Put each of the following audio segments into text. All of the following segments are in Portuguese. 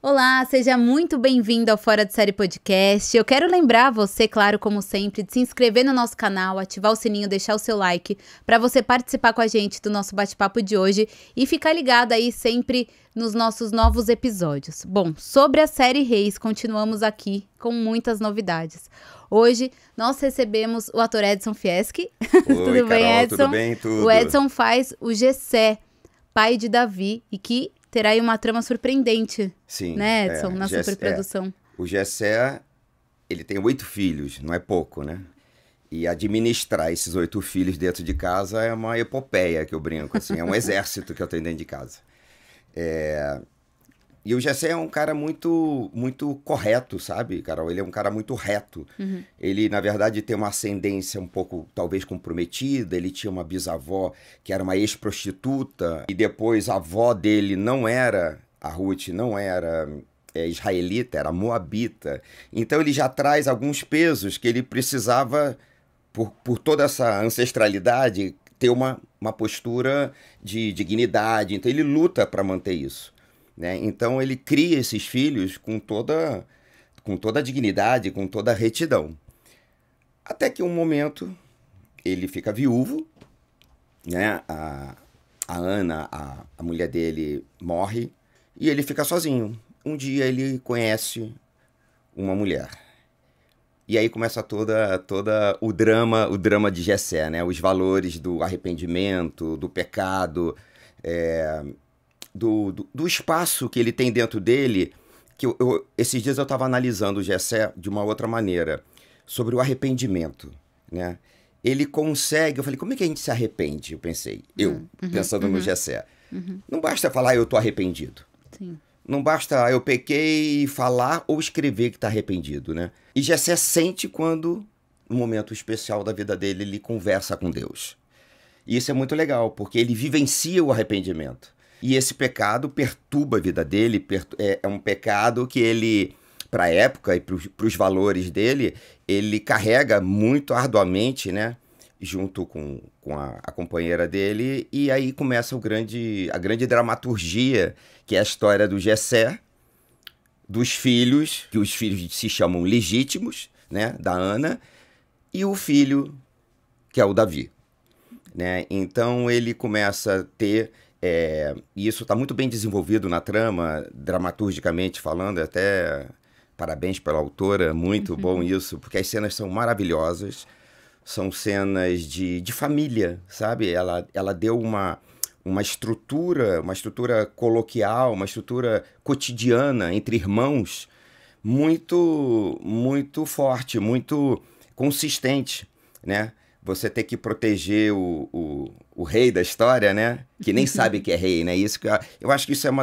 Olá, seja muito bem-vindo ao Fora de Série Podcast. Eu quero lembrar você, claro, como sempre, de se inscrever no nosso canal, ativar o sininho, deixar o seu like, para você participar com a gente do nosso bate-papo de hoje e ficar ligado aí sempre nos nossos novos episódios. Bom, sobre a série Reis, continuamos aqui com muitas novidades. Hoje nós recebemos o ator Edson Fieschi. Oi, Tudo bem, Carol, Edson? Tudo bem, tudo. O Edson faz o Jessé, pai de Davi, e que terá aí uma trama surpreendente. Sim, né, Edson, na superprodução. O Jessé, ele tem 8 filhos, não é pouco, né? E administrar esses 8 filhos dentro de casa é uma epopeia, que eu brinco, assim, é um exército que eu tenho dentro de casa. E o Jessé é um cara muito correto, sabe, Carol? Ele é um cara muito reto. Uhum. Ele, na verdade, tem uma ascendência um pouco, talvez, comprometida. Ele tinha uma bisavó que era uma ex-prostituta. E depois a avó dele não era, a Ruth, não era israelita, era moabita. Então ele já traz alguns pesos que ele precisava, por toda essa ancestralidade, ter uma postura de dignidade. Então ele luta para manter isso. Né? Então ele cria esses filhos com toda a dignidade, com toda a retidão. Até que um momento ele fica viúvo, né? A Ana, a mulher dele, morre e ele fica sozinho. Um dia ele conhece uma mulher. E aí começa toda o drama de Jessé, né? Os valores do arrependimento, do pecado, do espaço que ele tem dentro dele, que esses dias eu estava analisando o Jessé de uma outra maneira, sobre o arrependimento, né? Ele consegue, eu falei, como é que a gente se arrepende? Eu pensei, pensando no Jessé. Não basta falar, eu tô arrependido. Sim. Não basta eu pequei, falar ou escrever que tá arrependido, né? E Jessé sente quando, no momento especial da vida dele, ele conversa com Deus. E isso é muito legal, porque ele vivencia o arrependimento. E esse pecado perturba a vida dele, é um pecado que ele, para a época e para os valores dele, ele carrega muito arduamente, né? Junto com a companheira dele, e aí começa a grande dramaturgia, que é a história do Jessé, dos filhos, que os filhos se chamam legítimos, né? Da Ana, e o filho, que é o Davi. Né? Então ele começa a ter... e isso está muito bem desenvolvido na trama, dramaturgicamente falando, até parabéns pela autora, muito bom isso, porque as cenas são maravilhosas, são cenas de família, sabe? Ela deu uma estrutura coloquial, uma estrutura cotidiana entre irmãos muito forte, muito consistente, né? Você ter que proteger o rei da história, né? Que nem sabe que é rei, né? Isso que eu acho que isso é um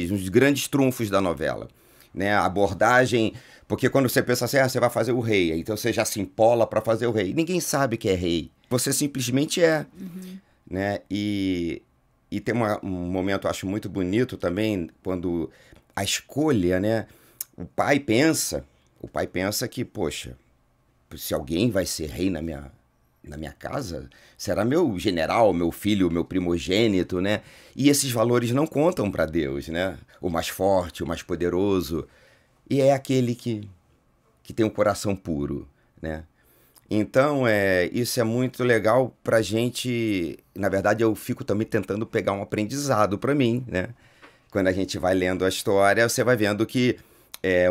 dos grandes trunfos da novela, né? A abordagem, porque quando você pensa assim, você vai fazer o rei, então você já se empola para fazer o rei. Ninguém sabe que é rei. Você simplesmente é, né? E tem um momento, eu acho muito bonito também, quando a escolha, né? O pai pensa que, poxa, se alguém vai ser rei na minha casa, será meu general, meu filho, meu primogênito, né? E esses valores não contam para Deus, né? O mais forte, o mais poderoso. E é aquele que tem um coração puro, né? Então, isso é muito legal pra gente. Na verdade, eu fico também tentando pegar um aprendizado para mim, né? Quando a gente vai lendo a história, você vai vendo que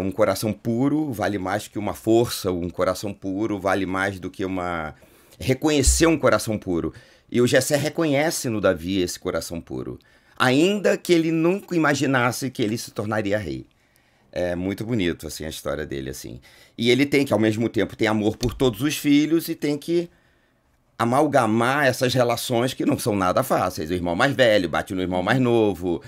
um coração puro vale mais que uma força, um coração puro vale mais do que reconhecer um coração puro. E o Jessé reconhece no Davi esse coração puro, ainda que ele nunca imaginasse que ele se tornaria rei. É muito bonito, assim, a história dele, assim. E ele tem que, ao mesmo tempo, ter amor por todos os filhos e tem que amalgamar essas relações que não são nada fáceis. O irmão mais velho bate no irmão mais novo,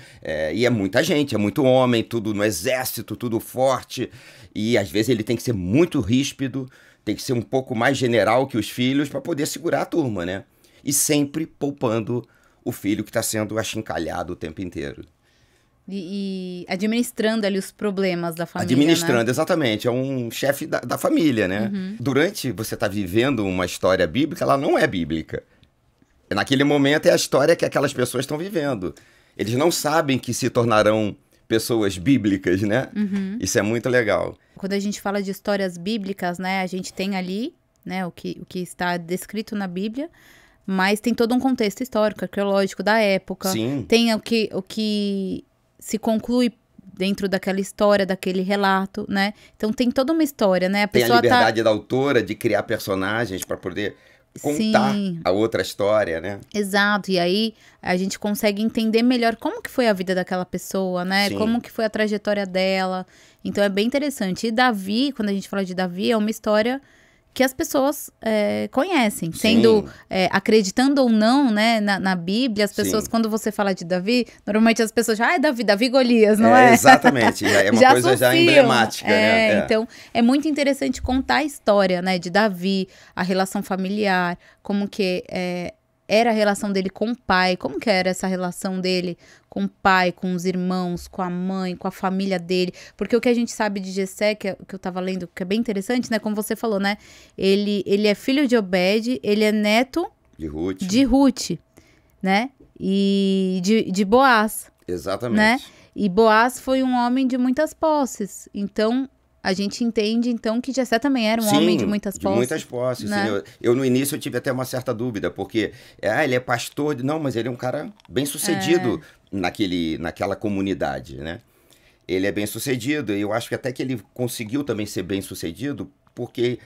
e é muita gente, é muito homem, tudo no exército, tudo forte. E, às vezes, ele tem que ser muito ríspido, tem que ser um pouco mais general que os filhos para poder segurar a turma, né? E sempre poupando o filho que está sendo achincalhado o tempo inteiro. E administrando ali os problemas da família, administrando, né? Exatamente. É um chefe da família, né? Durante você tá vivendo uma história bíblica, ela não é bíblica. Naquele momento é a história que aquelas pessoas estão vivendo. Eles não sabem que se tornarão pessoas bíblicas, né? Isso é muito legal. Quando a gente fala de histórias bíblicas, né, a gente tem ali, né, o que está descrito na Bíblia, mas tem todo um contexto histórico, arqueológico da época. Sim. Tem o que se conclui dentro daquela história, daquele relato, né? Então tem toda uma história, né? Tem a liberdade da autora de criar personagens para poder contar a outra história, né? Exato, e aí a gente consegue entender melhor como que foi a vida daquela pessoa, né? Sim. Como que foi a trajetória dela. Então é bem interessante. E Davi, quando a gente fala de Davi, é uma história que as pessoas conhecem, sendo acreditando ou não, né, na Bíblia, as pessoas, Sim. quando você fala de Davi, normalmente as pessoas já, Davi Golias, não é? Exatamente, é uma coisa já emblemática, né? Então, é muito interessante contar a história, né, de Davi, a relação familiar, como que era a relação dele com o pai, como que era essa relação dele com o pai, com os irmãos, com a mãe, com a família dele, porque o que a gente sabe de Jessé, que eu tava lendo, que é bem interessante, né, como você falou, né, ele é filho de Obed, ele é neto de Ruth, né, e de Boaz. Exatamente. Né? E Boaz foi um homem de muitas posses, então a gente entende, então, que Jessé também era um homem de muitas posses. De muitas posses, né? sim. Eu, no início, eu tive até uma certa dúvida, porque, ele é pastor, não, mas ele é um cara bem-sucedido naquela comunidade, né? Ele é bem-sucedido, e eu acho que até que ele conseguiu também ser bem-sucedido, porque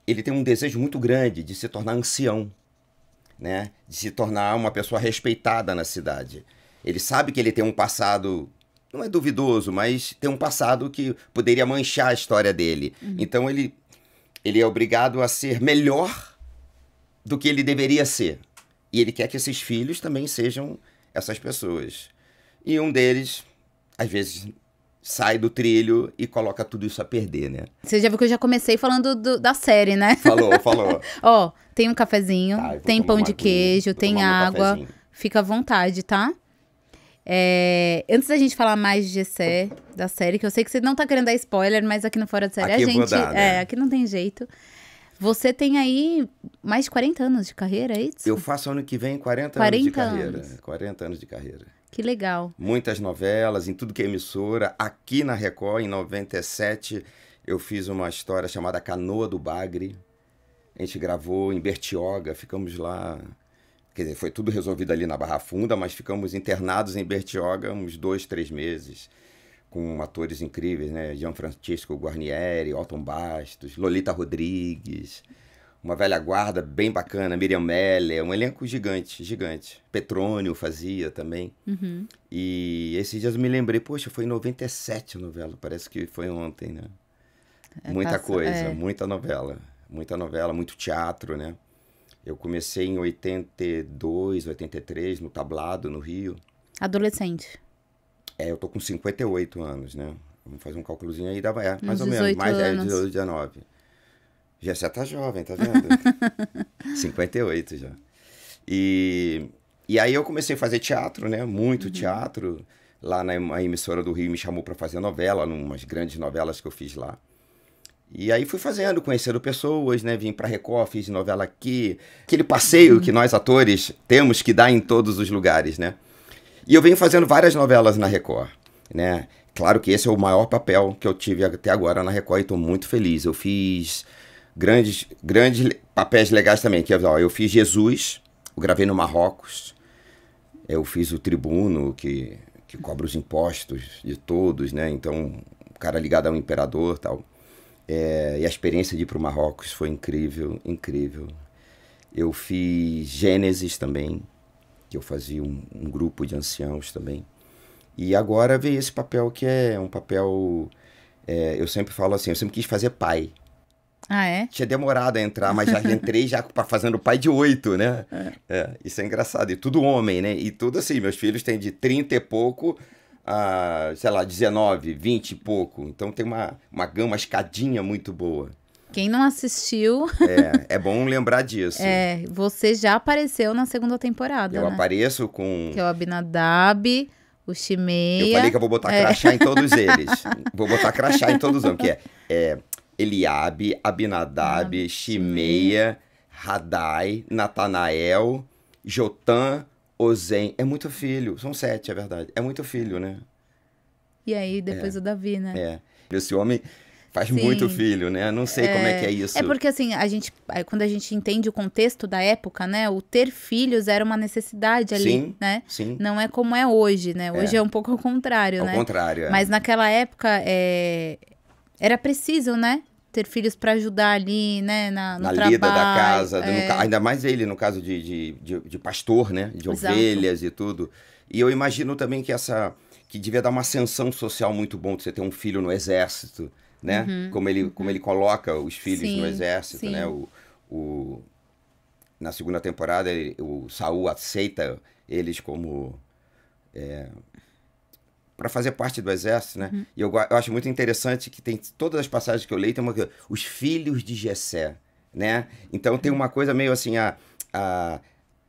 ele tem um desejo muito grande de se tornar ancião, né? De se tornar uma pessoa respeitada na cidade. Ele sabe que ele tem um passado... Não é duvidoso, mas tem um passado que poderia manchar a história dele. Então ele é obrigado a ser melhor do que ele deveria ser. E ele quer que esses filhos também sejam essas pessoas. E um deles, às vezes, sai do trilho e coloca tudo isso a perder, né? Você já viu que eu já comecei falando da série, né? Falou. Ó, tem um cafezinho, tem pão de queijo, tem água. Fica à vontade, tá? Antes da gente falar mais de Jessé, da série, que eu sei que você não tá querendo dar spoiler, mas aqui no Fora de Série aqui a gente... vou dar, né? Aqui não tem jeito. Você tem aí mais de 40 anos de carreira, é isso? Eu faço ano que vem 40 anos de carreira. 40 anos de carreira. Que legal. Muitas novelas, em tudo que é emissora. Aqui na Record, em 97, eu fiz uma história chamada Canoa do Bagre. A gente gravou em Bertioga, ficamos lá... Quer dizer, foi tudo resolvido ali na Barra Funda, mas ficamos internados em Bertioga uns 2, 3 meses, com atores incríveis, né? Gianfrancesco Guarnieri, Otton Bastos, Lolita Rodrigues, uma velha guarda bem bacana, Miriam Meller, um elenco gigante. Petrônio fazia também. E esses dias eu me lembrei, poxa, foi em 97 a novela, parece que foi ontem, né? Muita coisa, muita novela, muito teatro, né? Eu comecei em 82, 83, no Tablado, no Rio. Adolescente. Eu tô com 58 anos, né? Vamos fazer um cálculozinho aí, dava, mais ou menos. 18 Mais anos. 18, 19. Já tá jovem, tá vendo? 58 já. E aí eu comecei a fazer teatro, né? Muito teatro. Lá na emissora do Rio me chamou para fazer novela, numas grandes novelas que eu fiz lá. E aí fui fazendo, conhecendo pessoas, né? Vim pra Record, fiz novela aqui. Aquele passeio que nós atores temos que dar em todos os lugares, né? E eu venho fazendo várias novelas na Record, né? Claro que esse é o maior papel que eu tive até agora na Record e tô muito feliz. Eu fiz grandes papéis legais também. Eu fiz Jesus, eu gravei no Marrocos. Eu fiz o tribuno, que cobra os impostos de todos, né? Então, o cara ligado ao imperador e tal. E a experiência de ir para o Marrocos foi incrível. Eu fiz Gênesis também, que eu fazia um grupo de anciãos também. E agora veio esse papel que é um papel... eu sempre falo assim, eu sempre quis fazer pai. Ah, é? Tinha demorado a entrar, mas já entrei já fazendo pai de 8, né? Isso é engraçado. E tudo homem, né? E tudo assim, meus filhos têm de 30 e pouco... sei lá, 19, 20 e pouco. Então tem uma gama, uma escadinha muito boa. Quem não assistiu... É bom lembrar disso. Você já apareceu na segunda temporada, Eu né? apareço com... Que é o Abinadab, o Shimeia... Eu falei que eu vou botar crachá em todos eles. Vou botar crachá em todos eles, que é Eliabe, Abinadab, Shimeia, Radai, Natanael, Jotam... Ozen, é muito filho, são 7, é verdade, é muito filho, né? E aí depois o Davi, né? Esse homem faz Sim. muito filho, né? Não sei como é que é isso. É porque assim, quando a gente entende o contexto da época, né? O ter filhos era uma necessidade ali, Sim, né? sim. Não é como é hoje, né? Hoje é um pouco ao contrário, Ao né? contrário, Mas naquela época era preciso, né? Ter filhos para ajudar ali, né? No na trabalho. lida da casa, ainda mais ele, no caso de pastor, né? De Exato. ovelhas e tudo. E eu imagino também que devia dar uma ascensão social muito bom de você ter um filho no exército, né? Como ele coloca os filhos no exército, né? Na segunda temporada, o Saul aceita eles como para fazer parte do exército, né? E eu acho muito interessante que tem todas as passagens que eu leio, tem os filhos de Jessé, né? Então tem uma coisa meio assim,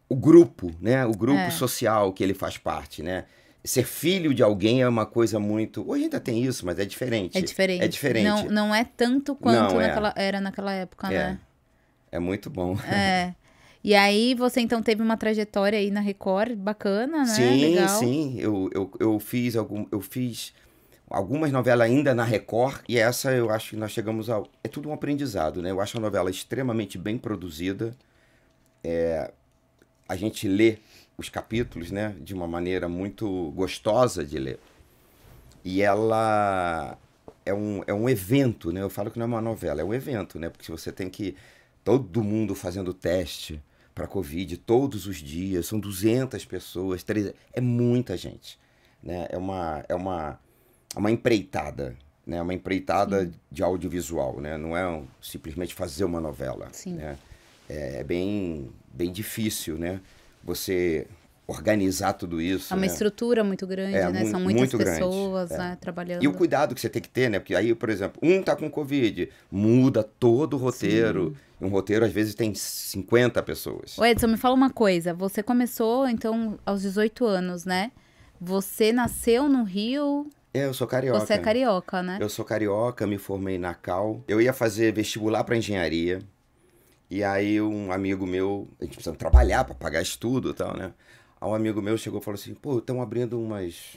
o grupo, né? O grupo social que ele faz parte, né? Ser filho de alguém é uma coisa muito... Hoje ainda tem isso, mas é diferente. É diferente. É diferente. Não é tanto quanto era naquela época, né? É muito bom. E aí você então teve uma trajetória aí na Record bacana, né? Sim, legal. sim. Eu fiz algumas novelas ainda na Record, e essa eu acho que nós chegamos ao... É tudo um aprendizado, né? Eu acho a novela extremamente bem produzida. A gente lê os capítulos, né, de uma maneira muito gostosa de ler. E ela é um evento, né? Eu falo que não é uma novela, é um evento, né? Porque você tem que... Todo mundo fazendo teste para Covid todos os dias, são 200 pessoas, é muita gente, né? É uma empreitada, né? Uma empreitada de audiovisual, né? Não é simplesmente fazer uma novela, né? É bem difícil, né? Você organizar tudo isso. É uma estrutura muito grande, né? São muitas pessoas, né, trabalhando. E o cuidado que você tem que ter, né? Porque aí, por exemplo, um tá com Covid, muda todo o roteiro. Sim. Um roteiro, às vezes, tem 50 pessoas. Ô Edson, me fala uma coisa. Você começou, então, aos 18 anos, né? Você nasceu no Rio... Eu sou carioca. Você é carioca, né? Eu sou carioca, me formei na Cal. Eu ia fazer vestibular para engenharia. E aí um amigo meu, a gente precisa trabalhar para pagar estudo e tal, né? Aí um amigo meu chegou e falou assim, pô, estão abrindo umas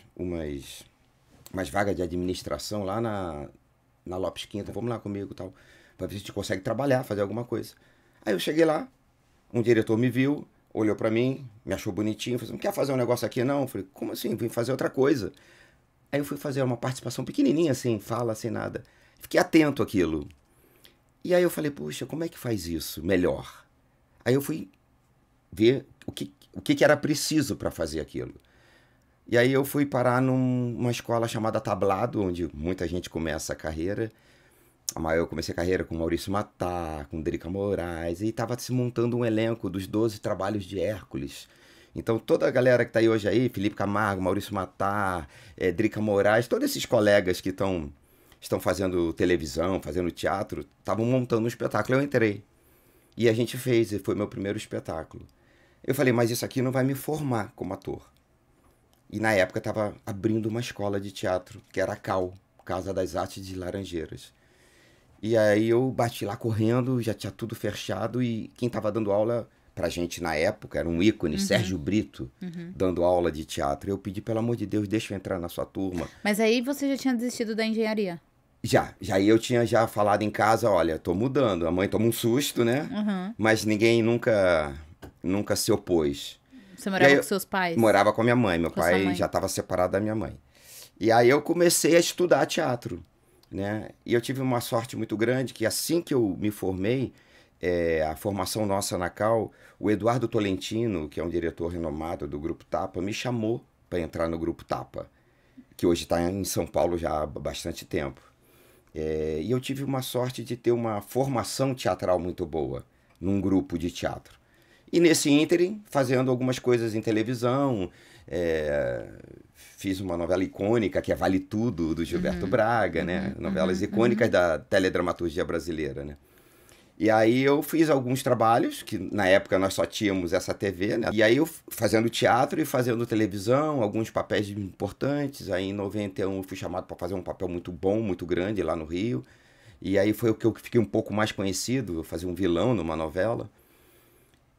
vagas de administração lá na Lopes Quinta, vamos lá comigo e tal, para ver se a gente consegue trabalhar, fazer alguma coisa. Aí eu cheguei lá, um diretor me viu, olhou para mim, me achou bonitinho, falou assim, não quer fazer um negócio aqui não? Eu falei, como assim? Vim fazer outra coisa. Aí eu fui fazer uma participação pequenininha assim, fala sem nada. Fiquei atento àquilo. E aí eu falei, puxa, como é que faz isso melhor? Aí eu fui ver o que era preciso para fazer aquilo. E aí eu fui parar numa escola chamada Tablado, onde muita gente começa a carreira. Eu comecei a carreira com Maurício Matar, com Drica Moraes, e estava se montando um elenco dos 12 trabalhos de Hércules. Então toda a galera que está aí hoje aí, Felipe Camargo, Maurício Matar, Drica Moraes, todos esses colegas que estão fazendo televisão, fazendo teatro, estavam montando um espetáculo. Eu entrei. E a gente fez, e foi meu primeiro espetáculo. Eu falei, mas isso aqui não vai me formar como ator. E na época estava abrindo uma escola de teatro, que era a CAL, Casa das Artes de Laranjeiras. E aí eu bati lá correndo, já tinha tudo fechado, e quem estava dando aula pra gente na época era um ícone, Sérgio Brito, dando aula de teatro. Eu pedi, pelo amor de Deus, deixa eu entrar na sua turma. Mas aí você já tinha desistido da engenharia? Já eu tinha já falado em casa, olha, tô mudando. A mãe toma um susto, né? Mas ninguém nunca se opôs. Você morava com seus pais? Morava com a minha mãe. Meu pai já estava separado da minha mãe. E aí eu comecei a estudar teatro, né? E eu tive uma sorte muito grande que assim que eu me formei, a formação nossa na Cal, o Eduardo Tolentino, que é um diretor renomado do Grupo Tapa, me chamou para entrar no Grupo Tapa, que hoje está em São Paulo já há bastante tempo. E eu tive uma sorte de ter uma formação teatral muito boa num grupo de teatro. E nesse ínterim, fazendo algumas coisas em televisão, fiz uma novela icônica, que é Vale Tudo, do Gilberto Braga, né? Novelas icônicas da teledramaturgia brasileira, né? E aí eu fiz alguns trabalhos, que na época nós só tínhamos essa TV, né? E aí eu fazendo teatro e fazendo televisão, alguns papéis importantes. Aí em 91 eu fui chamado para fazer um papel muito bom, muito grande lá no Rio. E aí foi o que eu fiquei um pouco mais conhecido, eu fazia um vilão numa novela.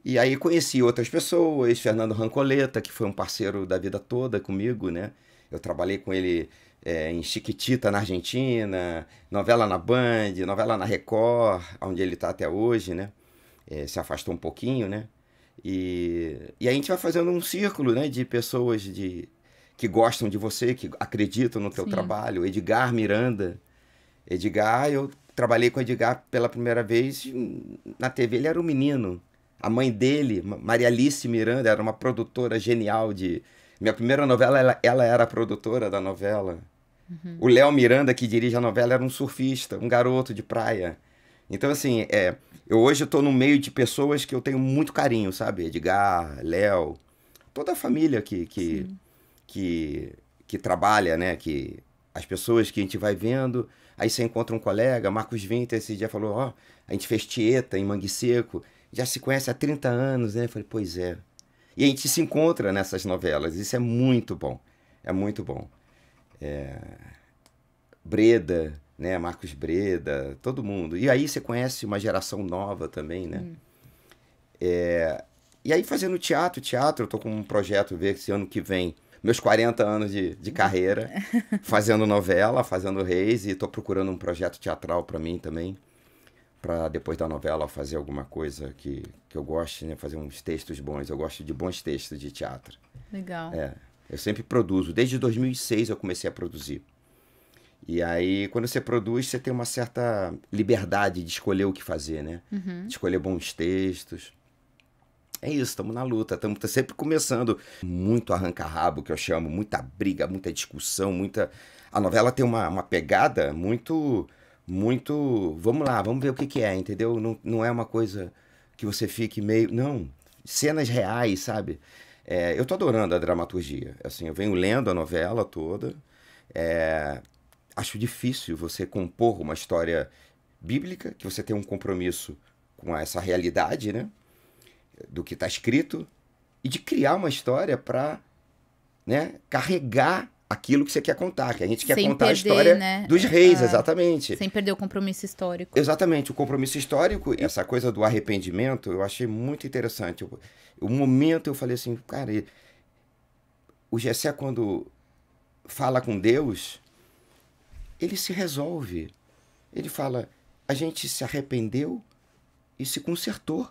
E aí conheci outras pessoas, Fernando Rancoleta, que foi um parceiro da vida toda comigo, né? Eu trabalhei com ele em Chiquitita, na Argentina, novela na Band, novela na Record, onde ele está até hoje, né? Se afastou um pouquinho, né? E aí a gente vai fazendo um círculo, né, de pessoas que gostam de você, que acreditam no teu trabalho. Edgar Miranda. Edgar, eu trabalhei com o Edgar pela primeira vez na TV, ele era um menino. A mãe dele, Maria Alice Miranda, era uma produtora genial de... Minha primeira novela, ela era a produtora da novela. O Léo Miranda, que dirige a novela, era um surfista, um garoto de praia. Então, assim, eu hoje estou no meio de pessoas que eu tenho muito carinho, sabe? Edgar, Léo, toda a família que trabalha, né? As pessoas que a gente vai vendo, aí você encontra um colega, Marcos Winter, esse dia falou, ó, a gente fez Tieta em Mangue Seco, já se conhece há 30 anos, né? Eu falei, pois é. E a gente se encontra nessas novelas, isso é muito bom, é muito bom. Breda, né? Marcos Breda, todo mundo. E aí você conhece uma geração nova também, né? E aí fazendo teatro, eu tô com um projeto, ver esse ano que vem, meus 40 anos de carreira, fazendo novela, fazendo Reis, e tô procurando um projeto teatral para mim também, para depois da novela fazer alguma coisa que eu goste, né? Fazer uns textos bons. Eu gosto de bons textos de teatro. Legal. Eu sempre produzo. Desde 2006 eu comecei a produzir. E aí, quando você produz, você tem uma certa liberdade de escolher o que fazer, né? De escolher bons textos. É isso, estamos na luta. Estamos sempre começando. Muito arranca-rabo, que eu chamo. Muita briga, muita discussão, muita... A novela tem uma pegada muito... Vamos lá, vamos ver o que é, entendeu? Não é uma coisa que você fique meio... Não, cenas reais, sabe? Eu tô adorando a dramaturgia. Assim, eu venho lendo a novela toda. Acho difícil você compor uma história bíblica, que você tem um compromisso com essa realidade, né? Do que está escrito, e de criar uma história para, né, carregar aquilo que você quer contar, que a gente quer sem contar perder, a história, né, dos reis, exatamente. Sem perder o compromisso histórico. Exatamente, o compromisso histórico, essa coisa do arrependimento, eu achei muito interessante. O momento eu falei assim, cara, o Jessé, quando fala com Deus, ele se resolve. Ele fala, a gente se arrependeu e se consertou.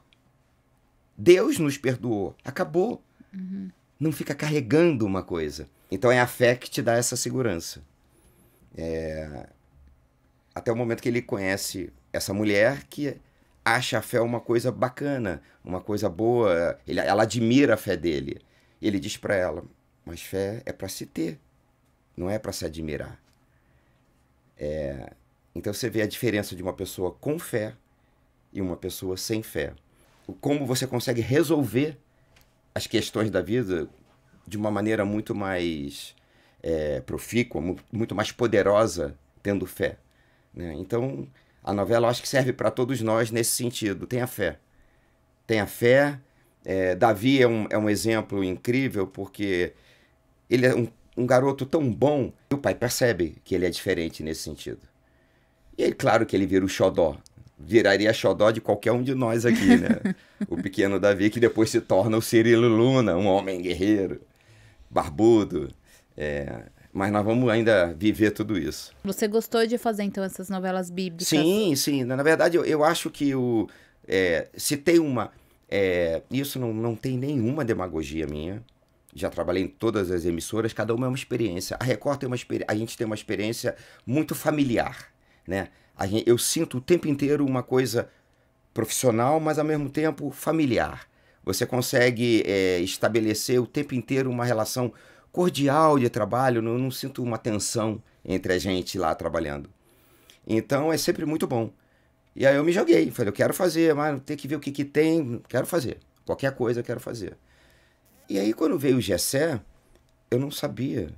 Deus nos perdoou, acabou. Não fica carregando uma coisa. Então é a fé que te dá essa segurança. Até o momento que ele conhece essa mulher que acha a fé uma coisa bacana, uma coisa boa. Ela admira a fé dele. E ele diz para ela, mas fé é para se ter, não é para se admirar. Então você vê a diferença de uma pessoa com fé e uma pessoa sem fé. Como você consegue resolver as questões da vida de uma maneira muito mais profícua, muito mais poderosa, tendo fé, né? Então, a novela eu acho que serve para todos nós nesse sentido. Tenha fé. Tenha fé. Davi é um exemplo incrível, porque ele é um garoto tão bom, e o pai percebe que ele é diferente nesse sentido. E aí, claro que ele vira o xodó. Viraria xodó de qualquer um de nós aqui, né? O pequeno Davi, que depois se torna o Cirilo Luna, um homem guerreiro, barbudo. Mas nós vamos ainda viver tudo isso. Você gostou de fazer, então, essas novelas bíblicas? Sim, sim. Na verdade, eu acho que se tem uma... isso não tem nenhuma demagogia minha. Já trabalhei em todas as emissoras, cada uma é uma experiência. A Record a gente tem uma experiência muito familiar, né? Eu sinto o tempo inteiro uma coisa profissional, mas ao mesmo tempo familiar. Você consegue estabelecer o tempo inteiro uma relação cordial de trabalho, não sinto uma tensão entre a gente lá trabalhando. Então é sempre muito bom. E aí eu me joguei, falei, eu quero fazer, mas tem que ver o que tem, quero fazer. Qualquer coisa eu quero fazer. E aí quando veio o Jessé, eu não sabia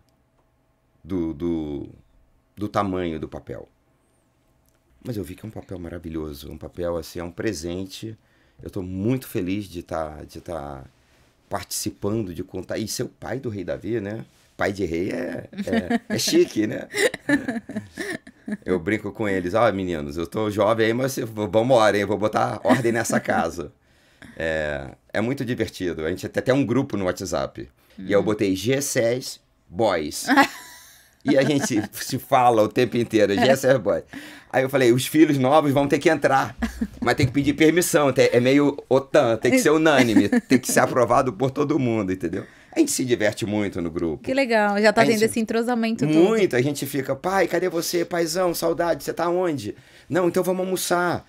do tamanho do papel. Mas eu vi que é um papel maravilhoso, um papel assim, é um presente. Eu estou muito feliz de tá participando, de contar. E ser o pai do Rei Davi, né? Pai de rei é chique, né? Eu brinco com eles, meninos, eu tô jovem aí, mas vamos embora, hein? Vou botar ordem nessa casa. É muito divertido. A gente até tem um grupo no WhatsApp. E eu botei G6 Boys. E a gente se fala o tempo inteiro, Jessé boy. Aí eu falei, os filhos novos vão ter que entrar, mas tem que pedir permissão, é meio OTAN, tem que ser unânime, tem que ser aprovado por todo mundo, entendeu? A gente se diverte muito no grupo. Que legal, já tá tendo esse entrosamento todo. Muito, a gente fica, pai, cadê você, paizão, saudade, você tá onde? Não, então vamos almoçar.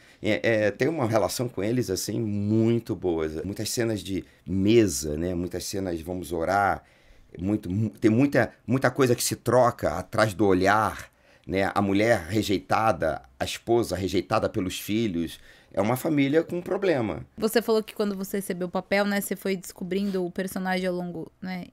Tem uma relação com eles, assim, muito boa. Muitas cenas de mesa, né? Muitas cenas de vamos orar. Tem muita coisa que se troca atrás do olhar, né? A mulher rejeitada, a esposa rejeitada pelos filhos. É uma família com problema. Você falou que quando você recebeu o papel, né? Você foi descobrindo o personagem ao longo, né?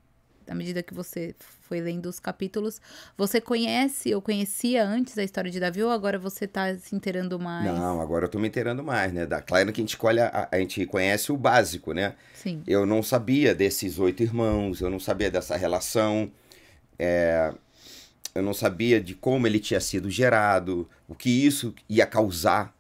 À medida que você foi lendo os capítulos. Você conhece ou conhecia antes a história de Davi ou agora você tá se inteirando mais? Não, agora eu tô me inteirando mais, né? Claro que a gente escolhe, a gente conhece o básico, né? Sim. Eu não sabia desses 8 irmãos, eu não sabia dessa relação, eu não sabia de como ele tinha sido gerado, o que isso ia causar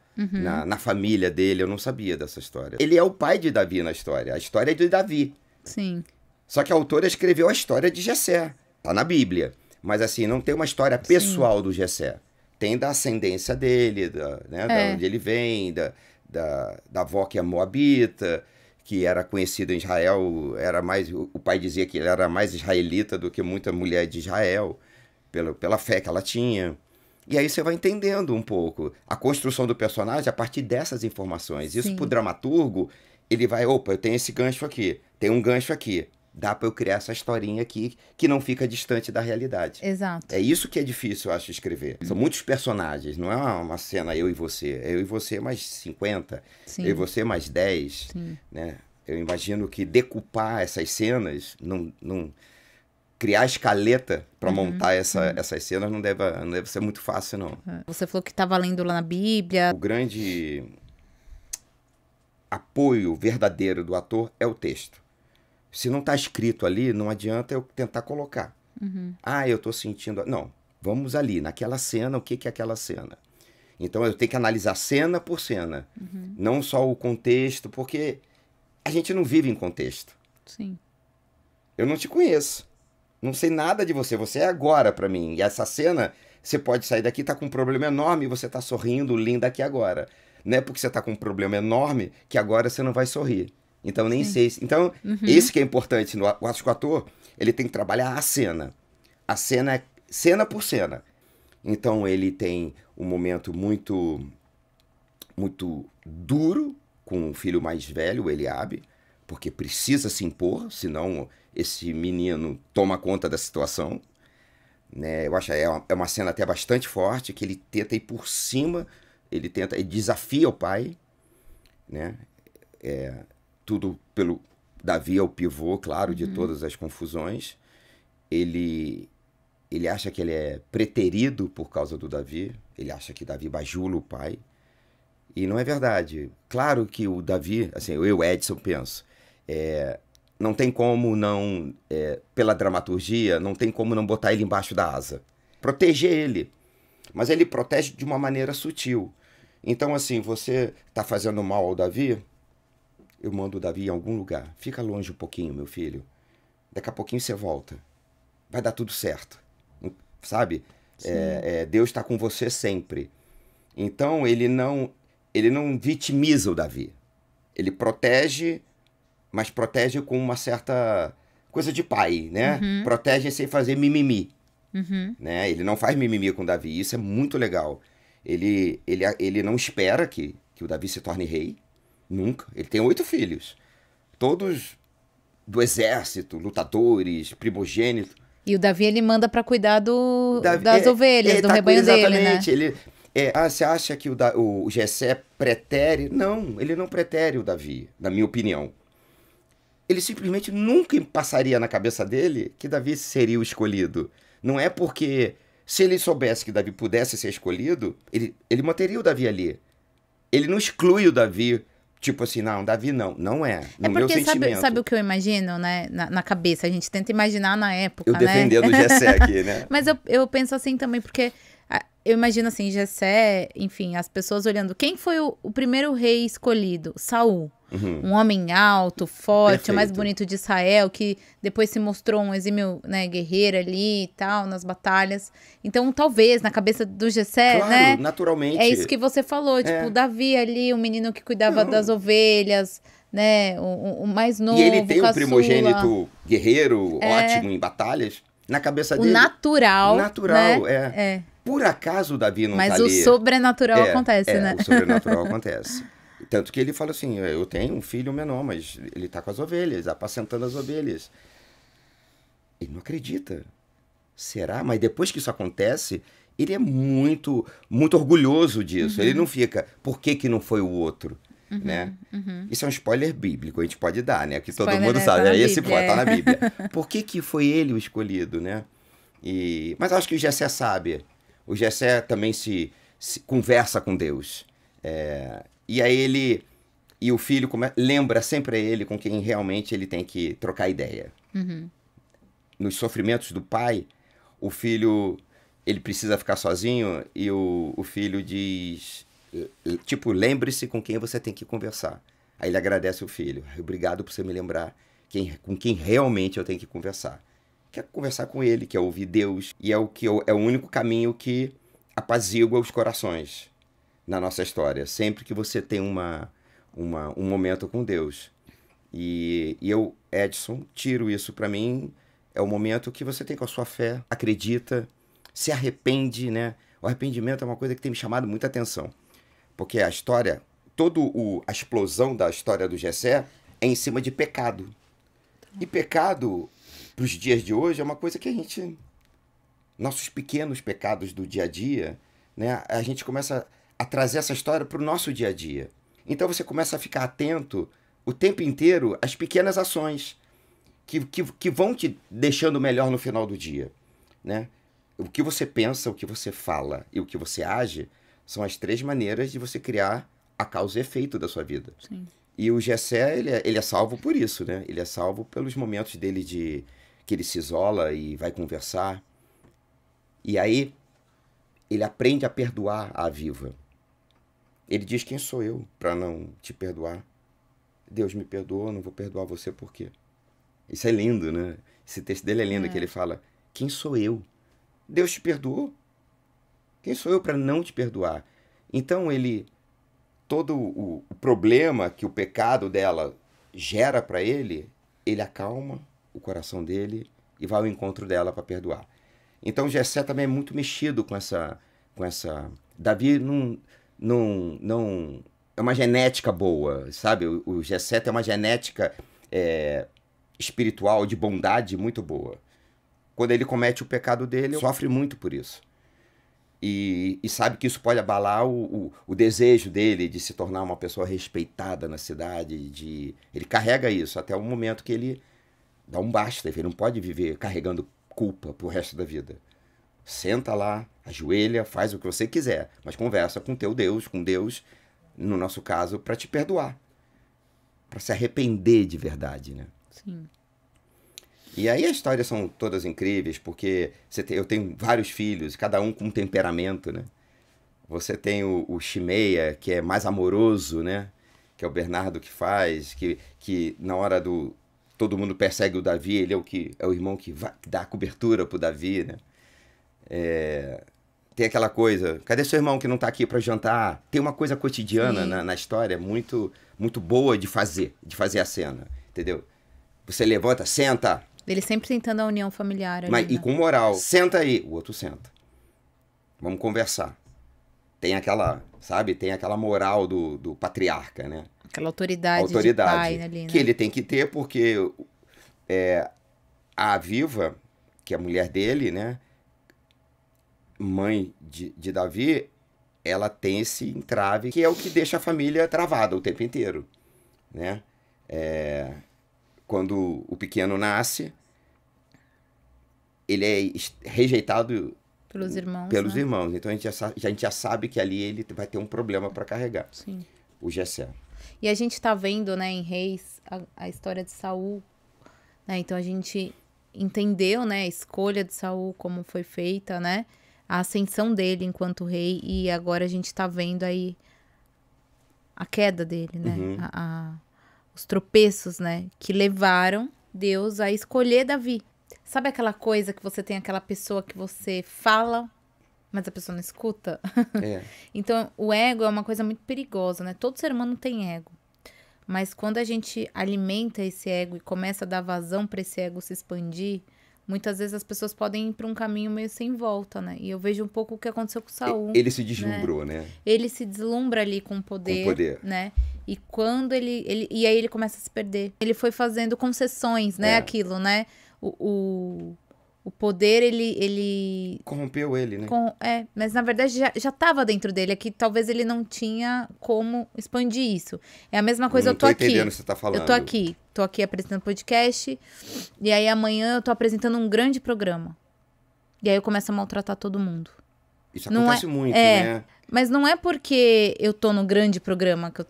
na família dele, eu não sabia dessa história. Ele é o pai de Davi na história, a história é de Davi. Sim. Só que a autora escreveu a história de Jessé, tá na Bíblia. Mas assim, não tem uma história pessoal do Jessé. Tem da ascendência dele, da onde ele vem, da avó que é moabita, que era conhecida em Israel, o pai dizia que ele era mais israelita do que muita mulher de Israel, pela fé que ela tinha. E aí você vai entendendo um pouco a construção do personagem a partir dessas informações. Isso pro dramaturgo, ele vai, opa, eu tenho esse gancho aqui, tem um gancho aqui. Dá pra eu criar essa historinha aqui que não fica distante da realidade. Exato. É isso que é difícil, eu acho, escrever. São muitos personagens, não é uma cena eu e você. É eu e você mais 50, Sim. eu e você mais 10. Sim. Né? Eu imagino que decupar essas cenas, criar escaleta para montar essas cenas não deve ser muito fácil, não. Você falou que estava lendo lá na Bíblia. O grande apoio verdadeiro do ator é o texto. Se não está escrito ali, não adianta eu tentar colocar. Eu estou sentindo... Não, vamos ali, naquela cena, o que é aquela cena? Então eu tenho que analisar cena por cena. Não só o contexto, porque a gente não vive em contexto. Sim. Eu não te conheço. Não sei nada de você. Você é agora para mim. E essa cena, você pode sair daqui, tá com um problema enorme e você tá sorrindo, linda aqui agora. Não é porque você tá com um problema enorme que agora você não vai sorrir. Então, nem sei. Então, esse que é importante. Eu acho que o ator, ele tem que trabalhar a cena. A cena é cena por cena. Então, ele tem um momento muito, muito duro com o filho mais velho, o Eliabe, porque precisa se impor, senão esse menino toma conta da situação. Né? Eu acho é uma cena até bastante forte, que ele tenta ir por cima, ele desafia o pai, né? Tudo pelo Davi é o pivô, claro, de todas as confusões. Ele acha que ele é preterido por causa do Davi. Ele acha que Davi bajula o pai. E não é verdade. Claro que o Davi, assim, eu, Edson, penso, não tem como não, pela dramaturgia, não tem como não botar ele embaixo da asa. Proteger ele. Mas ele protege de uma maneira sutil. Então, assim, você tá fazendo mal ao Davi... Eu mando o Davi em algum lugar. Fica longe um pouquinho, meu filho. Daqui a pouquinho você volta. Vai dar tudo certo. Sabe? Deus está com você sempre. Então, ele não vitimiza o Davi. Ele protege, mas protege com uma certa coisa de pai, né? Protege sem fazer mimimi. Né? Ele não faz mimimi com o Davi. Isso é muito legal. Ele não espera que o Davi se torne rei. Nunca. Ele tem 8 filhos. Todos do exército, lutadores, primogênitos. E o Davi, ele manda para cuidar das ovelhas, do rebanho dele, né? Exatamente. Você acha que o Jessé pretere? Não, ele não pretere o Davi, na minha opinião. Ele simplesmente nunca passaria na cabeça dele que Davi seria o escolhido. Não é porque, se ele soubesse que Davi pudesse ser escolhido, ele manteria o Davi ali. Ele não exclui o Davi. Tipo assim, não, Davi não. Não é. No meu sentimento. Sabe o que eu imagino, né? Na cabeça. A gente tenta imaginar na época, eu defendendo o Jessé aqui, né? Mas eu penso assim também, porque eu imagino assim, Jessé, enfim, as pessoas olhando. Quem foi o primeiro rei escolhido? Saul. um homem alto, forte, o mais Perfeito. bonito de Israel, que depois se mostrou um exímio, né, guerreiro ali e tal, nas batalhas. Então, talvez, na cabeça do Jessé, Claro, né, é naturalmente. isso que você falou, tipo, o Davi ali, o menino que cuidava Não. das ovelhas, né, o mais E ele novo, o tem um caçula. primogênito guerreiro, ótimo em batalhas. Na cabeça O dele, natural, né, natural, é. é. Por acaso o Davi não tá Mas o ali. sobrenatural acontece, né? O sobrenatural acontece. Tanto que ele fala assim, eu tenho um filho menor, mas ele tá com as ovelhas, apacentando as ovelhas. Ele não acredita. Será? Mas depois que isso acontece, ele é muito, muito orgulhoso disso. Ele não fica, por que que não foi o outro? Né? Isso é um spoiler bíblico, a gente pode dar, né? Que todo Spoiler, mundo né? sabe. Tá na Esse Bíblia, tá na Bíblia. Por que que foi ele o escolhido, né? Mas acho que o Jessé sabe. O Jessé também se conversa com Deus. E aí e o filho lembra sempre a ele com quem realmente ele tem que trocar ideia. Nos sofrimentos do pai, o filho ele precisa ficar sozinho e o filho diz, tipo, lembre-se com quem você tem que conversar. Aí ele agradece o filho. Obrigado por você me lembrar com quem realmente eu tenho que conversar. Quer conversar com ele, quer ouvir Deus. E é o único caminho que apazigua os corações na nossa história. Sempre que você tem um momento com Deus. E eu, Edson, tiro isso para mim. É o momento que você tem com a sua fé, acredita, se arrepende, né? O arrependimento é uma coisa que tem me chamado muita atenção. Porque a história, a explosão da história do Jessé é em cima de pecado. E pecado, para os dias de hoje, é uma coisa que a gente... Nossos pequenos pecados do dia a dia, né? A gente começa a trazer essa história para o nosso dia a dia. Então você começa a ficar atento o tempo inteiro às pequenas ações que vão te deixando melhor no final do dia, né? O que você pensa, o que você fala e o que você age são as 3 maneiras de você criar a causa e efeito da sua vida. Sim. E o Jessé, ele é salvo por isso, né? Ele é salvo pelos momentos dele que ele se isola e vai conversar. E aí ele aprende a perdoar a Aviva. Ele diz, quem sou eu para não te perdoar? Deus me perdoou, não vou perdoar você por quê? Isso é lindo, né? Esse texto dele é lindo, que ele fala, quem sou eu? Deus te perdoou? Quem sou eu para não te perdoar? Então todo o problema que o pecado dela gera para ele acalma o coração dele e vai ao encontro dela para perdoar. Então Jessé também é muito mexido com essa Davi não é uma genética boa, sabe? O Jessé tem uma genética espiritual de bondade muito boa. Quando ele comete o pecado dele, ele sofre muito por isso. E sabe que isso pode abalar o desejo dele de se tornar uma pessoa respeitada na cidade. Ele carrega isso até o momento que ele dá um basta. Ele não pode viver carregando culpa pro resto da vida. Senta lá, ajoelha, faz o que você quiser, mas conversa com teu Deus, com Deus, no nosso caso, para te perdoar. Para se arrepender de verdade, né? Sim. E aí as histórias são todas incríveis, porque eu tenho vários filhos, cada um com um temperamento, né? Você tem o Shimeia, que é mais amoroso, né? Que é o Bernardo que faz, que na hora do... Todo mundo persegue o Davi, ele é o irmão que dá a cobertura pro Davi, né? Tem aquela coisa, cadê seu irmão que não tá aqui para jantar? Tem uma coisa cotidiana na história muito, muito boa de fazer a cena, entendeu? Você levanta, senta. Ele sempre tentando a união familiar ali, E com moral. Senta aí. O outro senta. Vamos conversar. Tem aquela, sabe? Tem aquela moral do patriarca, né? Aquela autoridade de pai ali, né? Que ele tem que ter porque a Aviva, que é a mulher dele, né? Mãe de Davi, ela tem esse entrave que é o que deixa a família travada o tempo inteiro, né? Quando o pequeno nasce, ele é rejeitado pelos irmãos. Pelos irmãos. Então a gente já sabe que ali ele vai ter um problema para carregar. Sim. O Jessé. E a gente tá vendo, né, em Reis, a história de Saul, né? Então a gente entendeu, né, a escolha de Saul, como foi feita, né? A ascensão dele enquanto rei, e agora a gente tá vendo aí a queda dele, né? Uhum. os tropeços, né, que levaram Deus a escolher Davi. Sabe aquela coisa que você tem aquela pessoa que você fala, mas a pessoa não escuta? É. Então, o ego é uma coisa muito perigosa, né? Todo ser humano tem ego. Mas quando a gente alimenta esse ego e começa a dar vazão para esse ego se expandir, muitas vezes as pessoas podem ir para um caminho meio sem volta, né? E eu vejo um pouco o que aconteceu com Saul. Ele se deslumbrou, né? Ele se deslumbra ali com o poder, né? E quando e aí ele começa a se perder. Ele foi fazendo concessões, né? Aquilo, né? O poder, ele... Corrompeu ele, né? Mas na verdade já tava dentro dele. É que talvez ele não tinha como expandir isso. É a mesma coisa, eu tô aqui. Entendendo o que você tá falando. Eu tô aqui apresentando podcast. E aí amanhã eu tô apresentando um grande programa. E aí eu começo a maltratar todo mundo. Isso acontece muito, né? Mas não é porque eu tô no grande programa que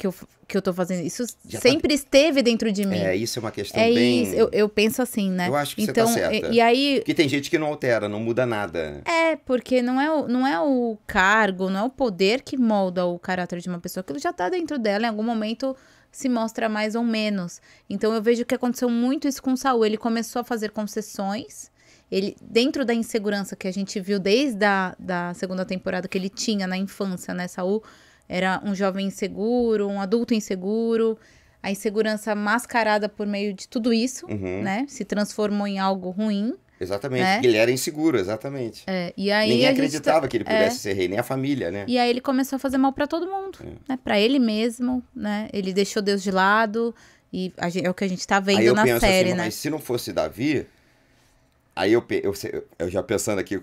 eu tô fazendo. Isso já sempre esteve dentro de mim. Isso é uma questão bem... Isso, eu penso assim, né? Eu acho que então, você tá certa. E aí... Porque tem gente que não altera, não muda nada. Porque não é o cargo, não é o poder que molda o caráter de uma pessoa. Aquilo já tá dentro dela, em algum momento se mostra mais ou menos. Então eu vejo que aconteceu muito isso com Saul. Ele começou a fazer concessões. Ele, dentro da insegurança que a gente viu desde da segunda temporada que ele tinha na infância, né? Saul era um jovem inseguro, um adulto inseguro. A insegurança mascarada por meio de tudo isso, né? Se transformou em algo ruim. Exatamente, porque ele era inseguro, exatamente. E aí ninguém acreditava que ele pudesse ser rei, nem a família, né? E aí ele começou a fazer mal pra todo mundo, né? Pra ele mesmo, né? Ele deixou Deus de lado e é o que a gente tá vendo na série, assim, né? Mas se não fosse Davi... Aí eu já pensando aqui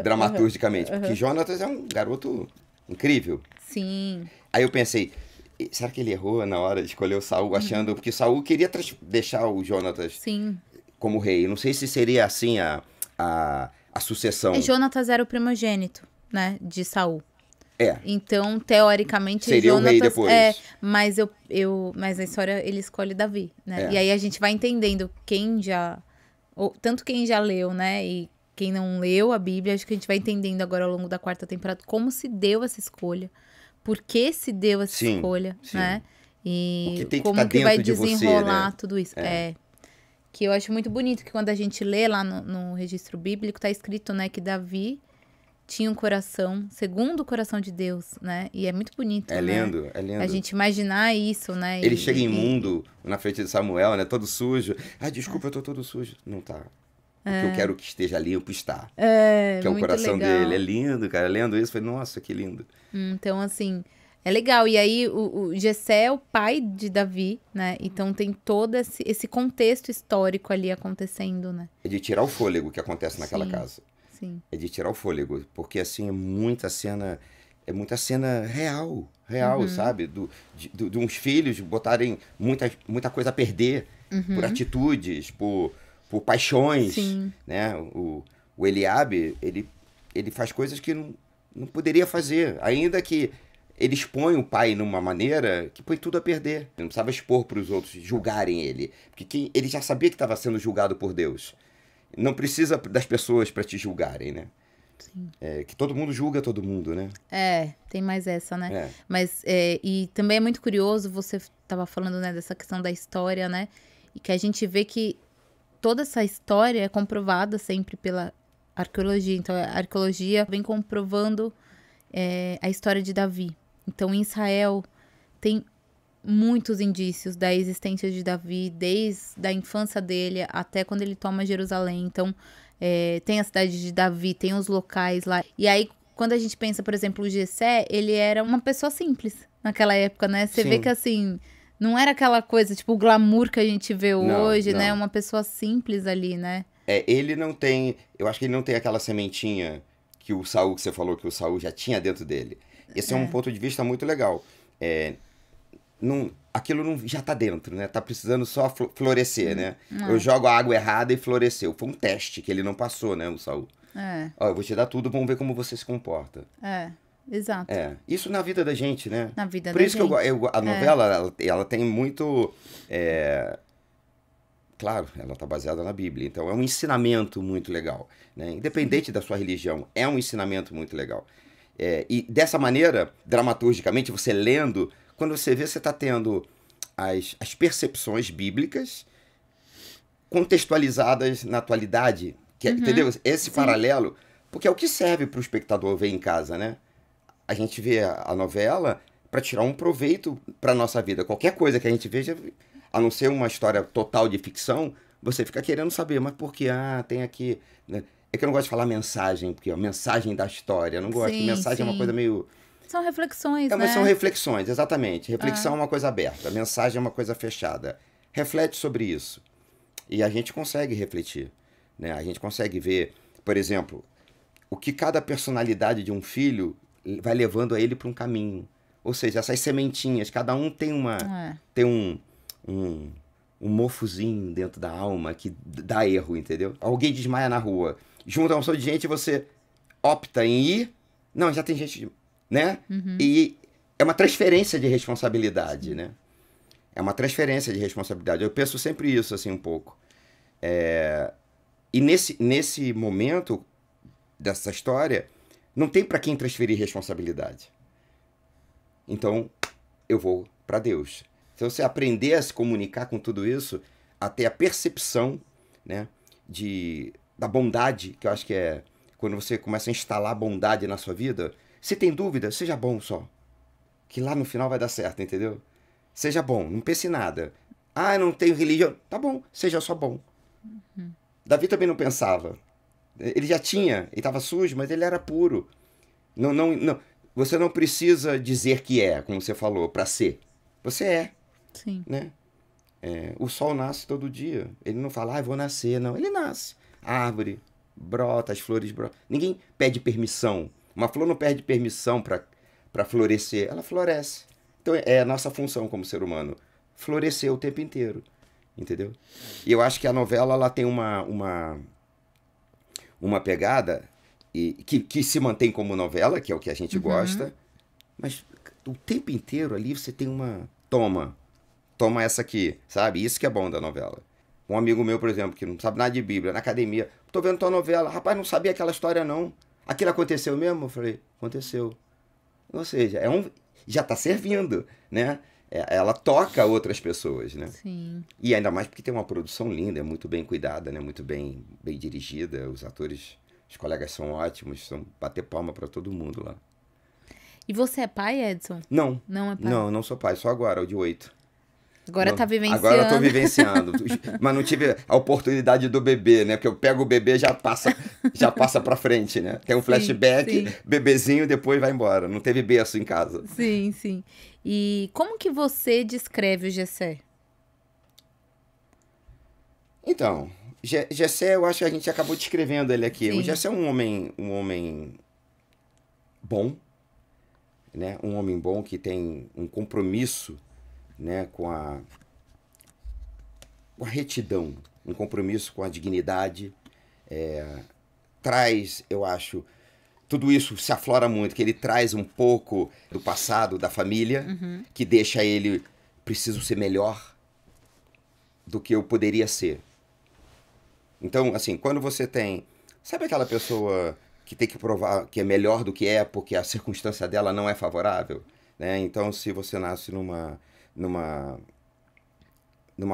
dramaturgicamente, porque Jonatas é um garoto incrível. Sim. Aí eu pensei, será que ele errou na hora de escolher o Saul, achando... Porque Saul queria deixar o Jonatas como rei. Não sei se seria assim a sucessão. Jonatas era o primogênito, né, de Saul. Então, teoricamente, seria Jonatas, o rei depois. mas na história ele escolhe Davi, né? E aí a gente vai entendendo tanto quem já leu, né, e quem não leu a Bíblia, acho que a gente vai entendendo agora ao longo da 4ª temporada como se deu essa escolha, por que se deu essa escolha, né, e como que vai desenrolar tudo isso. Que eu acho muito bonito que quando a gente lê lá no registro bíblico, tá escrito, né, que Davi tinha um coração segundo o coração de Deus, né? E é muito bonito, né? Lindo, é lindo. A gente imaginar isso, né? Ele chega imundo na frente de Samuel, né? Todo sujo. Desculpa, eu tô todo sujo. Não tá. Porque eu quero que esteja limpo, está. Que é o coração legal. dele. É lindo, cara. Lendo isso, falei, nossa, que lindo. Então, assim, é legal. E aí, o Jessé é o pai de Davi, né? Então, tem todo esse contexto histórico ali acontecendo, né? É de tirar o fôlego que acontece naquela casa. Sim. É de tirar o fôlego, porque assim é muita cena real, sabe? De uns filhos botarem muita coisa a perder por atitudes, por paixões, né? O Eliabe, ele faz coisas que não poderia fazer, ainda que ele expõe o pai numa maneira que põe tudo a perder. Ele não precisava expor para os outros julgarem ele, porque ele já sabia que estava sendo julgado por Deus. Não precisa das pessoas para te julgarem, né? Sim. Que todo mundo julga todo mundo, né? Tem mais essa, né? Mas, e também é muito curioso, você estava falando, né, dessa questão da história, né? E que a gente vê que toda essa história é comprovada sempre pela arqueologia. Então, a arqueologia vem comprovando a história de Davi. Então, em Israel, tem muitos indícios da existência de Davi, desde a infância dele até quando ele toma Jerusalém. Então, tem a cidade de Davi, tem os locais lá. E aí, quando a gente pensa, por exemplo, o Jessé, ele era uma pessoa simples naquela época, né? Você vê que, assim, não era aquela coisa, tipo, o glamour que a gente vê hoje, né? Uma pessoa simples ali, né? Ele não tem... Eu acho que ele não tem aquela sementinha que o Saul, que você falou que o Saul já tinha dentro dele. Esse é um ponto de vista muito legal. Aquilo não já tá dentro, né? Tá precisando só florescer, né? Eu jogo a água errada e floresceu. Foi um teste que ele não passou, né, o Saul? Eu vou te dar tudo, vamos ver como você se comporta. Exato. Isso na vida da gente, né? Na vida Por da isso gente. que a novela, ela tem muito... Claro, ela tá baseada na Bíblia. Então, é um ensinamento muito legal, né? Independente da sua religião, é um ensinamento muito legal. E dessa maneira, dramaturgicamente, você lendo... Quando você vê, você está tendo as percepções bíblicas contextualizadas na atualidade. Entendeu? Esse paralelo, porque é o que serve para o espectador ver em casa, né? A gente vê a novela para tirar um proveito para nossa vida. Qualquer coisa que a gente veja, a não ser uma história total de ficção, você fica querendo saber, mas por que? Ah, tem aqui... Né? É que eu não gosto de falar mensagem, porque a mensagem da história, eu não gosto. Mensagem é uma coisa meio... São reflexões, mas né? são reflexões, exatamente. Reflexão é uma coisa aberta, mensagem é uma coisa fechada. Reflete sobre isso. E a gente consegue refletir, né? A gente consegue ver, por exemplo, o que cada personalidade de um filho vai levando a ele para um caminho. Ou seja, essas sementinhas, cada um tem tem um mofozinho dentro da alma que dá erro, entendeu? Alguém desmaia na rua. Junta uma pessoa de gente, você opta em ir. Não, já tem gente, né? E é uma transferência de responsabilidade, né? É uma transferência de responsabilidade. Eu penso sempre isso, assim, um pouco. E nesse momento dessa história, não tem para quem transferir responsabilidade. Então, eu vou para Deus. Se você aprender a se comunicar com tudo isso, até a percepção, né, da bondade, que eu acho que é quando você começa a instalar bondade na sua vida, se tem dúvida, seja bom só. Que lá no final vai dar certo, entendeu? Seja bom, não pense em nada. Ah, eu não tenho religião. Tá bom, seja só bom. Davi também não pensava. Ele já tinha, ele estava sujo, mas ele era puro. Não, você não precisa dizer que é, como você falou, para ser. Você é. Sim. Né? O sol nasce todo dia. Ele não fala, vou nascer, não. Ele nasce. A árvore brota, as flores brotam. Ninguém pede permissão. Uma flor não pede permissão para florescer. Ela floresce. Então é a nossa função como ser humano. Florescer o tempo inteiro. Entendeu? E eu acho que a novela ela tem uma pegada que se mantém como novela, que é o que a gente gosta, mas o tempo inteiro ali você tem uma... Toma essa aqui, sabe? Isso que é bom da novela. Um amigo meu, por exemplo, que não sabe nada de Bíblia, na academia, tô vendo tua novela, rapaz, não sabia aquela história não. Aquilo aconteceu mesmo? Eu falei, aconteceu. Ou seja, já tá servindo, né? Ela toca outras pessoas, né? Sim. E ainda mais porque tem uma produção linda, é muito bem cuidada, né? Muito bem dirigida. Os atores, os colegas são ótimos, são bater palma para todo mundo lá. E você é pai, Edson? Não. Não é pai? Não sou pai, só agora, o de 8. Agora tá vivenciando. Agora eu tô vivenciando. Mas não tive a oportunidade do bebê, né? Porque eu pego o bebê e já passa pra frente, né? Tem um flashback, bebezinho, depois vai embora. Não teve berço em casa. Sim, sim. E como que você descreve o Gessé? Então, Gessé, eu acho que a gente acabou descrevendo ele aqui. Sim. O Gessé é um homem bom, né? Um homem bom que tem um compromisso, né, com a retidão, um compromisso com a dignidade, traz, eu acho, tudo isso se aflora muito, que ele traz um pouco do passado da família, que deixa ele, preciso ser melhor do que eu poderia ser. Então, assim, quando você tem, sabe aquela pessoa que tem que provar que é melhor do que é porque a circunstância dela não é favorável, né? Então, se você nasce numa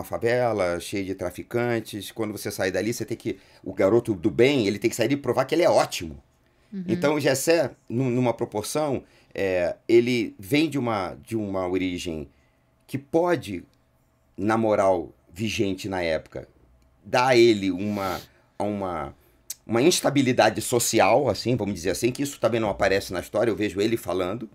favela cheia de traficantes, quando você sair dali, você tem que... O garoto do bem, ele tem que sair e provar que ele é ótimo. Então, o Gessé, numa proporção, ele vem de uma origem que pode, na moral vigente na época, dar a ele uma instabilidade social, assim, vamos dizer assim, que isso também não aparece na história, eu vejo ele falando.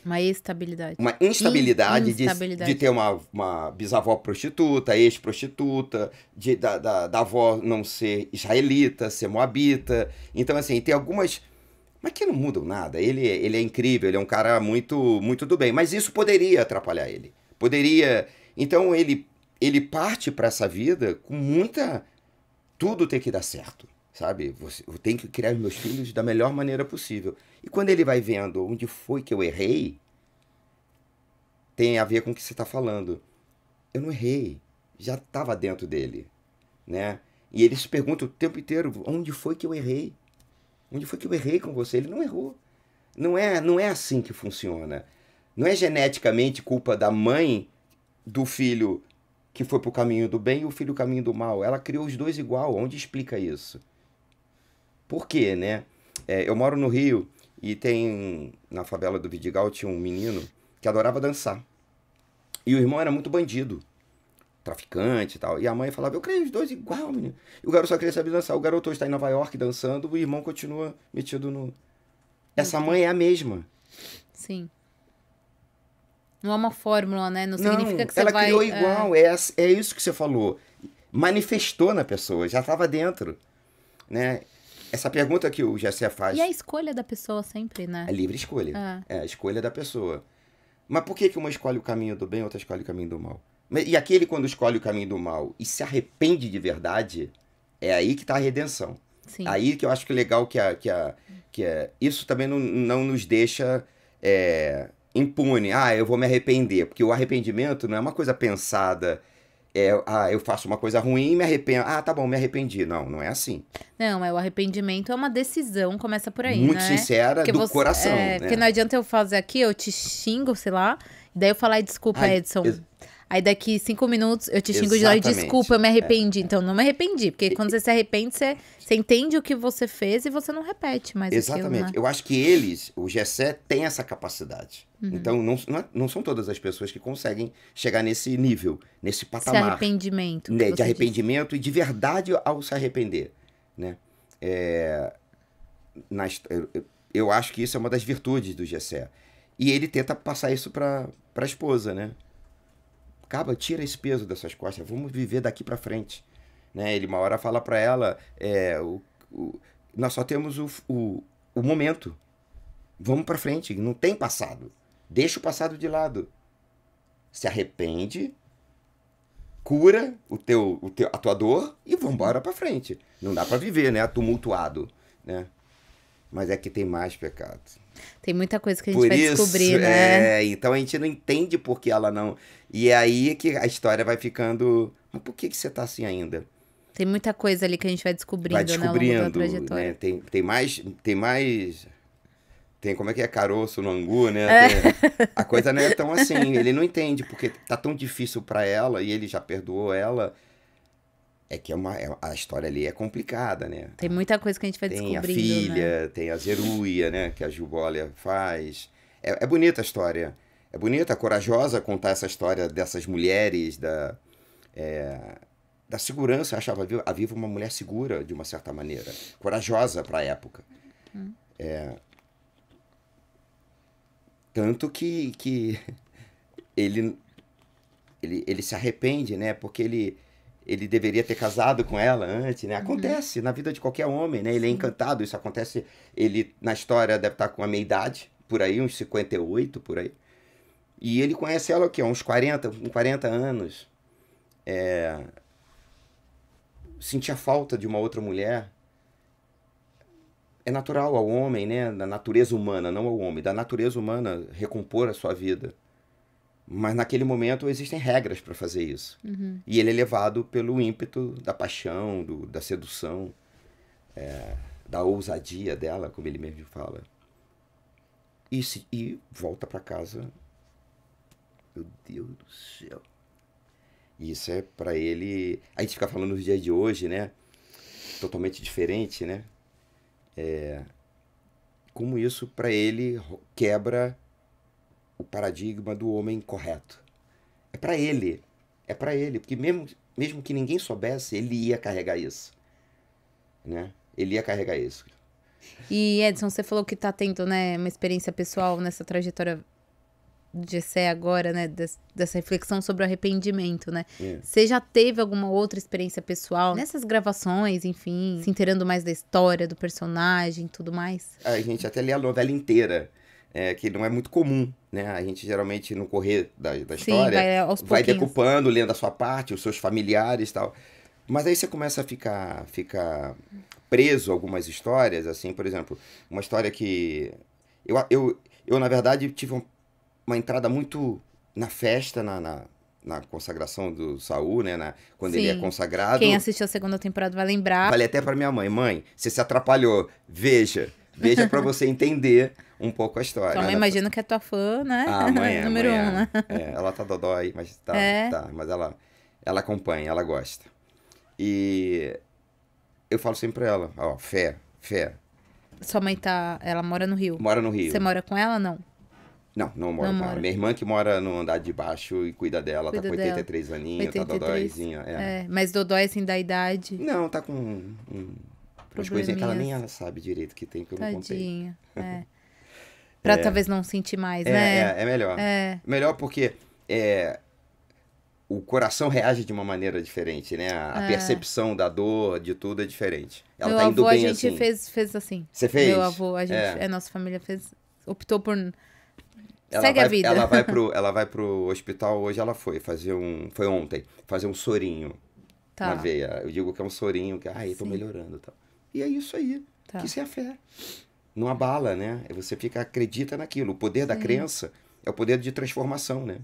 Uma estabilidade. Uma instabilidade de ter uma bisavó prostituta, ex-prostituta, da avó não ser israelita, ser moabita. Então, assim, tem algumas... Mas que não mudam nada. Ele é incrível, ele é um cara muito, muito do bem. Mas isso poderia atrapalhar ele. Poderia... Então, ele parte para essa vida com muita... Tudo tem que dar certo, sabe? Eu tenho que criar os meus filhos da melhor maneira possível. E quando ele vai vendo onde foi que eu errei, tem a ver com o que você está falando. Eu não errei, já estava dentro dele, né? E ele se pergunta o tempo inteiro, onde foi que eu errei? Onde foi que eu errei com você? Ele não errou. Não é assim que funciona. Não é geneticamente culpa da mãe do filho que foi pro caminho do bem e o filho do caminho do mal. Ela criou os dois igual. Onde explica isso? Por quê, né? Eu moro no Rio e na favela do Vidigal tinha um menino que adorava dançar. E o irmão era muito bandido, traficante e tal. E a mãe falava, eu criei os dois igual, menino. E o garoto só queria saber dançar. O garoto hoje está em Nova York dançando, o irmão continua metido no... Essa mãe é a mesma. Sim. Não é uma fórmula, né? Não significa que você ela vai... criou igual, é isso que você falou. Manifestou na pessoa, já estava dentro, né? Essa pergunta que o Gessé faz... E a escolha da pessoa sempre, né? É livre escolha. É a escolha da pessoa. Mas por que uma escolhe o caminho do bem e outra escolhe o caminho do mal? E aquele quando escolhe o caminho do mal e se arrepende de verdade, é aí que está a redenção. Sim. Aí que eu acho que é legal isso também não nos deixa impune. Eu vou me arrepender. Porque o arrependimento não é uma coisa pensada. Eu faço uma coisa ruim e me arrependo. Tá bom, me arrependi. Não é assim. Não, o arrependimento é uma decisão, começa por aí, muito né? sincera, do coração. Né? Porque não adianta eu fazer aqui, eu te xingo, sei lá, e daí eu falar, desculpa, Edson. Aí daqui 5 minutos eu te xingo de lá e desculpa, eu me arrependi. Então não me arrependi, porque quando você se arrepende, você entende o que você fez e você não repete mais Exatamente. aquilo, né? Eu acho que o Gessé tem essa capacidade. Então não são todas as pessoas que conseguem chegar nesse nível, nesse patamar. Esse arrependimento. Né, de arrependimento e de verdade ao se arrepender. Né? Eu acho que isso é uma das virtudes do Gessé. E ele tenta passar isso para a esposa, né? Acaba, tira esse peso das suas costas, vamos viver daqui para frente. Né? Ele uma hora fala para ela, nós só temos o momento. Vamos para frente, não tem passado. Deixa o passado de lado. Se arrepende, cura a tua dor e vambora para frente. Não dá para viver, né? Tumultuado, né? Mas é que tem mais pecado. Tem muita coisa que a gente vai descobrir, né? Então a gente não entende por que ela não... E é aí que a história vai ficando... Mas por que você tá assim ainda? Tem muita coisa ali que a gente vai descobrindo, né? Ao longo da trajetória. Né? Tem mais... Tem como é que é? Caroço no angu, né? A coisa não é tão assim. Ele não entende porque tá tão difícil para ela e ele já perdoou ela. É que a história ali é complicada, né? Tem muita coisa que a gente vai descobrindo, Tem a filha, né? Tem a Zeruia, né? Que a Jubólia faz. É bonita a história. É bonita, corajosa contar essa história dessas mulheres, da segurança. Eu achava a Viva uma mulher segura, de uma certa maneira. Corajosa para a época. Tanto que ele se arrepende, né? Porque ele deveria ter casado com ela antes, né? Acontece na vida de qualquer homem, né? Ele é encantado, isso acontece... Ele, na história, deve estar com a meia idade, por aí, uns 58, por aí. E ele conhece ela, o quê? Uns 40 anos. Sentia falta de uma outra mulher. É natural ao homem, né? Da natureza humana, não ao homem. Da natureza humana recompor a sua vida. Mas naquele momento existem regras para fazer isso. E ele é levado pelo ímpeto da paixão, da sedução, da ousadia dela, como ele mesmo fala. E volta para casa. Meu Deus do céu. Isso é para ele... A gente fica falando nos dias de hoje, né? Totalmente diferente, né? Como isso para ele quebra o paradigma do homem correto. É para ele, porque mesmo que ninguém soubesse, ele ia carregar isso, né? Ele ia carregar isso. E Edson, você falou que tá tendo, né, uma experiência pessoal nessa trajetória de Gessé agora, né, dessa reflexão sobre o arrependimento, né? Você já teve alguma outra experiência pessoal nessas gravações, enfim, se inteirando mais da história, do personagem, tudo mais? A gente até lê a novela inteira. Que não é muito comum, né? A gente geralmente no correr da história vai decupando, lendo a sua parte, os seus familiares e tal. Mas aí você começa a ficar preso a algumas histórias, assim, por exemplo, uma história que eu na verdade tive uma entrada muito na festa, na consagração do Saul, né? Quando ele é consagrado. Quem assistiu a segunda temporada vai lembrar. Falei até para minha mãe, você se atrapalhou, veja para você entender um pouco a história. Sua mãe imagina que é tua fã, né? Ah, mãe é, Número mãe um, é. né? Ela tá dodói, mas É. mas ela acompanha, ela gosta. E eu falo sempre pra ela, ó, fé. Sua mãe ela mora no Rio. Mora no Rio. Você mora com ela, não? Não mora Não com ela. mora. Minha irmã que mora no andar de baixo e cuida dela, Cuida tá com dela. 83 aninhos, 83. tá dodóizinha. É, mas Dodói, assim, da idade. Não, tá com umas coisinhas que ela nem ela sabe direito que tem, que eu não contei. Tadinha, é. Pra talvez não sentir mais, né? É melhor. É. Melhor porque o coração reage de uma maneira diferente, né? A percepção da dor, de tudo é diferente. Ela Meu tá indo avô, bem a gente assim. fez assim. Você fez? Meu avô, a gente, nossa família optou por... Ela Segue vai, a vida. ela vai pro hospital, hoje ela foi ontem, fazer um sorinho na veia. Eu digo que é um sorinho, que, tô melhorando e tal. E é isso aí, que isso é a fé. Não abala, né? Você acredita naquilo. O poder da crença é o poder de transformação, né?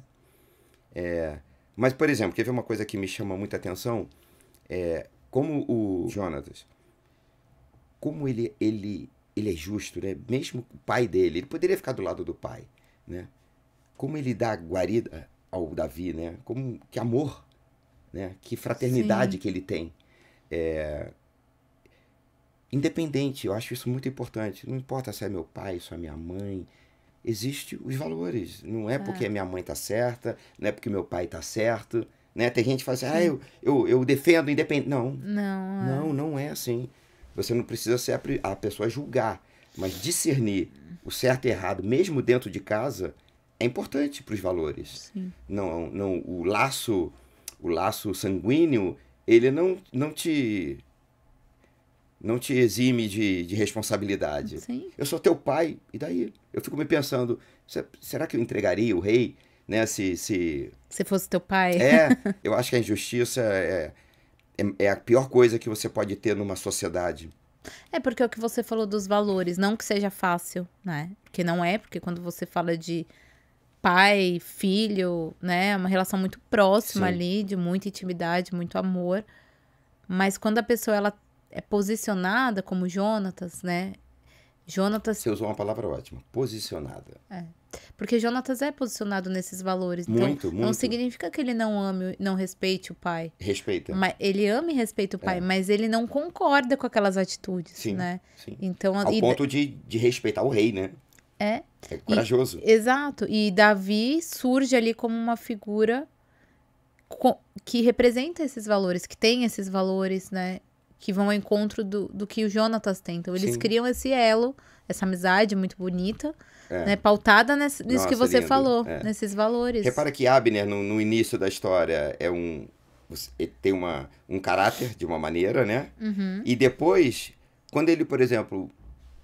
Mas, por exemplo, quer ver uma coisa que me chama muita atenção? Como o Jonatas, como ele é justo, né? Mesmo o pai dele, ele poderia ficar do lado do pai, né? Como ele dá guarida ao Davi, né? Que amor, né? Que fraternidade que ele tem. Independente, eu acho isso muito importante. Não importa se é meu pai, se é minha mãe. Existem os valores. Não é porque minha mãe tá certa, não é porque meu pai tá certo, né? Tem gente que fala assim, eu defendo independente. Não é assim. Você não precisa ser a pessoa a julgar, mas discernir o certo e errado, mesmo dentro de casa, é importante para os valores. Sim. Não, o laço sanguíneo, ele não te exime de responsabilidade. Sim. Eu sou teu pai, e daí? Eu fico me pensando, será que eu entregaria o rei, né, se fosse teu pai? Eu acho que a injustiça é a pior coisa que você pode ter numa sociedade. Porque é o que você falou dos valores, não que seja fácil, né? Porque não é, porque quando você fala de pai, filho, né, é uma relação muito próxima ali, de muita intimidade, muito amor. Mas quando a pessoa, ela é posicionada como Jonatas, né? Jonatas... Você usou uma palavra ótima, posicionada. Porque Jonatas é posicionado nesses valores. Muito. Não significa que ele não ame, não respeite o pai. Respeita. Mas ele ama e respeita o pai, mas ele não concorda com aquelas atitudes, né? Sim. Então, ao ponto de respeitar o rei, né? É corajoso. Exato. E Davi surge ali como uma figura que representa esses valores, que tem esses valores, né? Que vão ao encontro do que o Jonatas tem. Então, eles criam esse elo, essa amizade muito bonita, né? Pautada nisso que você falou, nesses valores. Repara que Abner, no início da história, ele tem um caráter de uma maneira, né? Uhum. E depois, quando ele, por exemplo,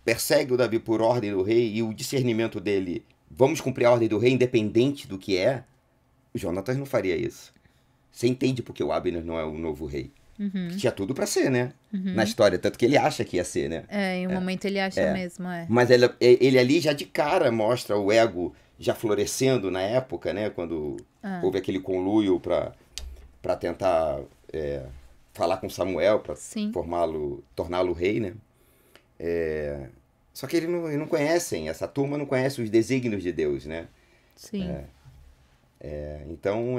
persegue o Davi por ordem do rei e o discernimento dele, vamos cumprir a ordem do rei independente do que é, o Jonatas não faria isso. Você entende porque o Abner não é o novo rei. Que tinha tudo pra ser, né? Na história, tanto que ele acha que ia ser, né? Em um momento ele acha mesmo, Mas ele ali já de cara mostra o ego já florescendo na época, né? Quando houve aquele conluio pra tentar falar com Samuel, pra torná-lo rei, né? Só que eles não conhecem, essa turma não conhece os desígnios de Deus, né? Sim. Então,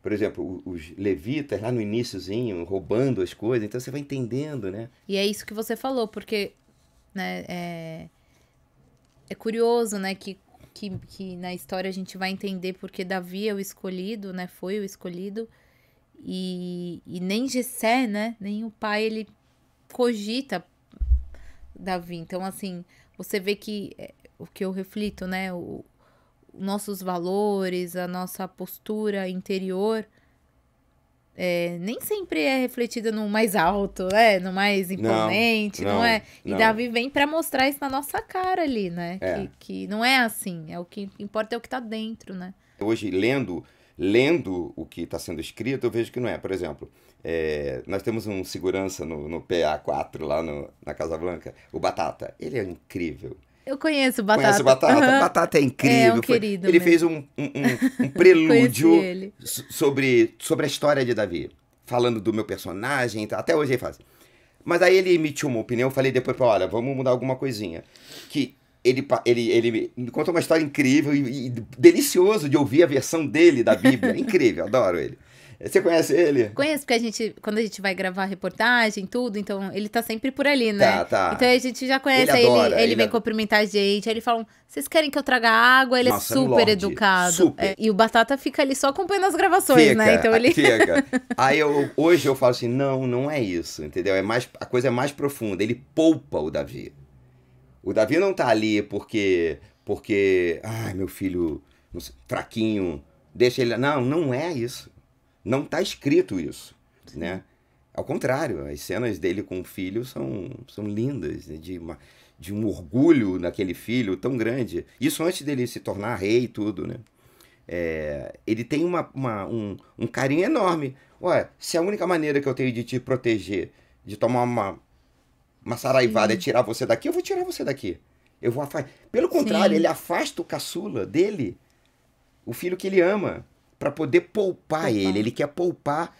por exemplo, os levitas lá no iniciozinho, roubando as coisas, então você vai entendendo, né? E é isso que você falou, porque, né, é curioso, né, que na história a gente vai entender porque Davi é o escolhido, né, foi o escolhido, e nem Jessé, né, nem o pai, ele cogita Davi. Então, assim, você vê que o que eu reflito, né, nossos valores, a nossa postura interior, nem sempre é refletida no mais alto, né? No mais imponente, não é? E Davi vem para mostrar isso na nossa cara ali, né? Que não é assim, o que importa é o que tá dentro, né? Hoje, lendo o que está sendo escrito, eu vejo que não é. Por exemplo, nós temos um segurança no PA4 lá na Casa Blanca, o Batata. Ele é incrível. Eu conheço o Batata. Conhece o Batata? Uhum. Batata é incrível. É um querido ele mesmo. fez um prelúdio sobre a história de Davi. Falando do meu personagem, até hoje ele faz. Mas aí ele emitiu uma opinião, eu falei depois, olha, vamos mudar alguma coisinha. Que ele me contou uma história incrível e delicioso de ouvir a versão dele da Bíblia. Incrível, adoro ele. Você conhece ele? Conheço, porque quando a gente vai gravar reportagem, tudo, então ele tá sempre por ali, né? Tá. Então a gente já conhece, Ele adora, ele vem cumprimentar a gente, aí ele fala, vocês querem que eu traga água? Ele Nossa, é super lorde, educado. super. E o Batata fica ali só acompanhando as gravações, né? Então ele... Fica. Aí hoje eu falo assim, não é isso, entendeu? A coisa é mais profunda, ele poupa o Davi. O Davi não tá ali porque ai, meu filho, fraquinho, deixa ele... Não é isso. Não tá escrito isso, né? Ao contrário, as cenas dele com o filho são lindas, né? De um orgulho naquele filho tão grande. Isso antes dele se tornar rei e tudo, né? Ele tem um carinho enorme. Ué, se a única maneira que eu tenho de te proteger, de tomar uma saraivada é tirar você daqui, eu vou tirar você daqui. Eu vou afastar. Pelo contrário, ele afasta o caçula dele, o filho que ele ama, para poder poupar ele. Ele quer poupar,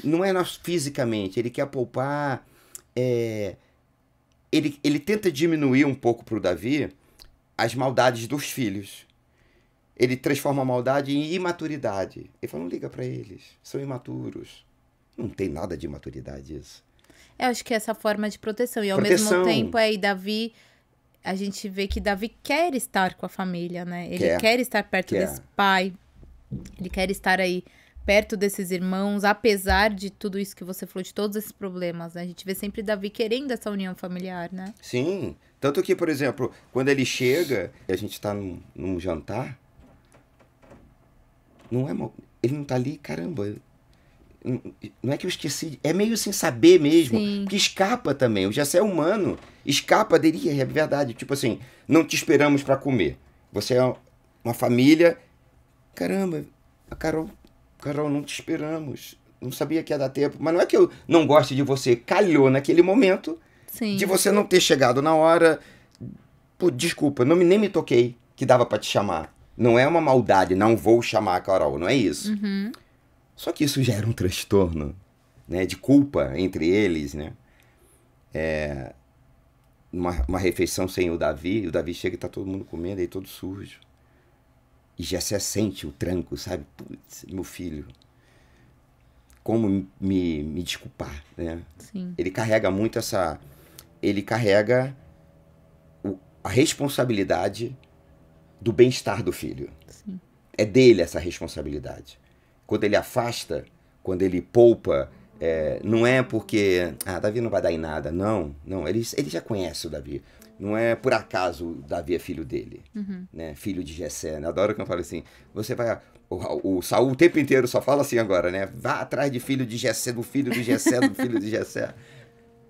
não é fisicamente, ele quer poupar. Ele tenta diminuir um pouco para o Davi as maldades dos filhos. Ele transforma a maldade em imaturidade. Ele fala, não liga para eles, são imaturos. Não tem nada de imaturidade isso. Eu acho que é essa forma de proteção. E ao mesmo tempo, Davi, a gente vê que Davi quer estar com a família, né? Ele quer estar perto desse pai. Ele quer estar aí perto desses irmãos, apesar de tudo isso que você falou, de todos esses problemas, né? A gente vê sempre Davi querendo essa união familiar, né? Sim. Tanto que, por exemplo, quando ele chega, a gente tá num jantar, ele não tá ali, caramba. Não é que eu esqueci, é meio sem saber mesmo, que escapa também. O Jessé é humano, escapa dele, é verdade. Tipo assim, não te esperamos para comer. Você é uma família, caramba, a Carol, não te esperamos. Não sabia que ia dar tempo. Mas não é que eu não goste de você, calhou naquele momento de você não ter chegado na hora. Pô, desculpa, nem me toquei que dava para te chamar. Não é uma maldade, não vou chamar a Carol, não é isso. Uhum. Só que isso gera um transtorno, né, de culpa entre eles, né? Uma refeição sem o Davi chega e tá todo mundo comendo, aí todo sujo. E Jessé sente o tranco, sabe? Putz, meu filho, como me desculpar, né? Sim. Ele carrega muito ele carrega a responsabilidade do bem-estar do filho. Sim. É dele essa responsabilidade. Quando ele afasta, quando ele poupa, não é porque Davi não vai dar em nada. Não, ele já conhece o Davi. Não é por acaso o Davi é filho dele, né? Filho de Jessé. Né? Adoro que eu falo assim, você vai... O Saul o tempo inteiro só fala assim agora, né? Vá atrás de filho de Jessé, do filho de Jessé, do filho de Jessé.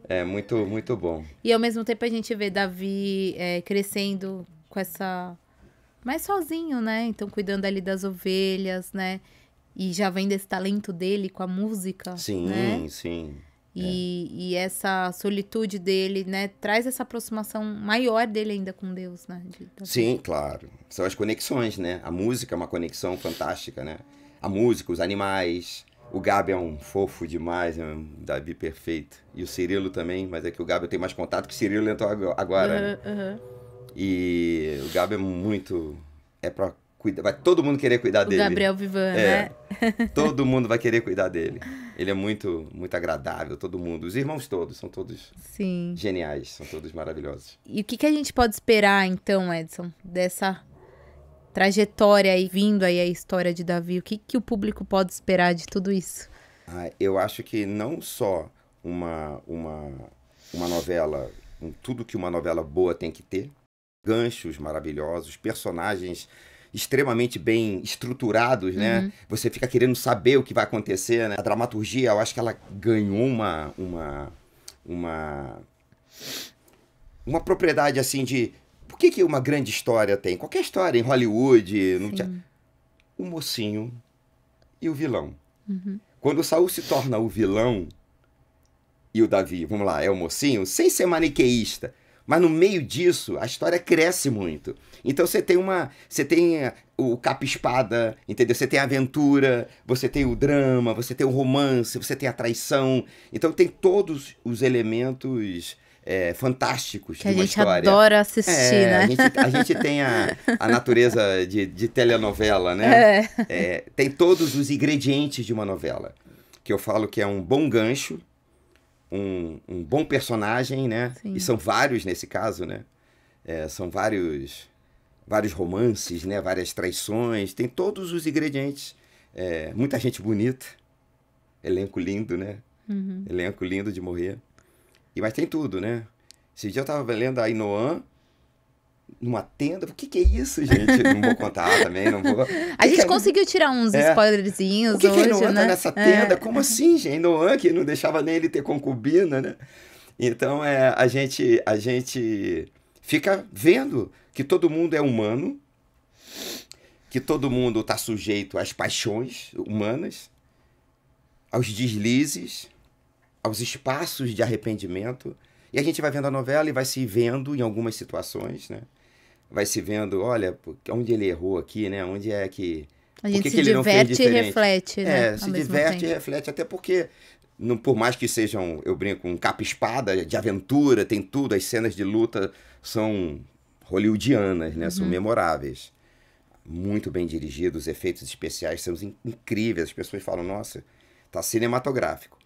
É muito, muito bom. E ao mesmo tempo a gente vê Davi crescendo com essa... mais sozinho, né? Então cuidando ali das ovelhas, né? E já vem desse talento dele com a música, sim, né? Sim. E essa solitude dele, né? Traz essa aproximação maior dele ainda com Deus, né? Sim, claro. São as conexões, né? A música é uma conexão fantástica, né? A música, os animais. O Gabi é um fofo demais, é um Davi perfeito. E o Cirilo também, mas é que o Gabi tem mais contato que o Cirilo entrou agora, né? E o Gabi é muito... pra cuidar, vai todo mundo querer cuidar dele. O Gabriel Vivan, né? Todo mundo vai querer cuidar dele. Ele é muito, muito agradável, todo mundo. Os irmãos todos, são todos geniais, são todos maravilhosos. E o que a gente pode esperar, então, Edson, dessa trajetória aí, vindo aí a história de Davi? O que o público pode esperar de tudo isso? Eu acho que não só uma novela, tudo que uma novela boa tem que ter, ganchos maravilhosos, personagens extremamente bem estruturados, né? Você fica querendo saber o que vai acontecer, né? A dramaturgia, eu acho que ela ganhou uma propriedade assim de... Por que uma grande história tem? Qualquer história em Hollywood, o mocinho e o vilão. Quando o Saul se torna o vilão e o Davi, vamos lá, é o mocinho, sem ser maniqueísta, Mas no meio disso, a história cresce muito. Então você tem o capa-espada, entendeu? Você tem a aventura, você tem o drama, você tem o romance, você tem a traição. Então tem todos os elementos fantásticos de uma história. Que a gente adora assistir, né? A gente tem a natureza de telenovela, né? Tem todos os ingredientes de uma novela. Que eu falo que é um bom gancho, um bom personagem, né? Sim. E são vários nesse caso, né? São vários romances, né? Várias traições, tem todos os ingredientes. Muita gente bonita, elenco lindo, né? Uhum. Elenco lindo de morrer. Mas tem tudo, né? Esse dia eu tava lendo a Ainoã numa tenda. O que é isso, gente? Não vou contar também, não vou... A gente conseguiu tirar uns spoilerzinhos hoje, a Ainoã né? tá nessa tenda? Como assim, gente? Ainoã que não deixava nem ele ter concubina, né? Então, a gente fica vendo que todo mundo é humano, que todo mundo tá sujeito às paixões humanas, aos deslizes, aos espaços de arrependimento. E a gente vai vendo a novela e vai se vendo em algumas situações, né? Vai se vendo, olha, onde ele errou aqui, né? Onde é que... A gente que se ele não fez diverte e reflete, né? Se diverte e reflete, até porque, por mais que sejam, eu brinco, um capa-espada de aventura, tem tudo, as cenas de luta são hollywoodianas, né? São memoráveis. Muito bem dirigidos, os efeitos especiais são incríveis. As pessoas falam, nossa, tá cinematográfico.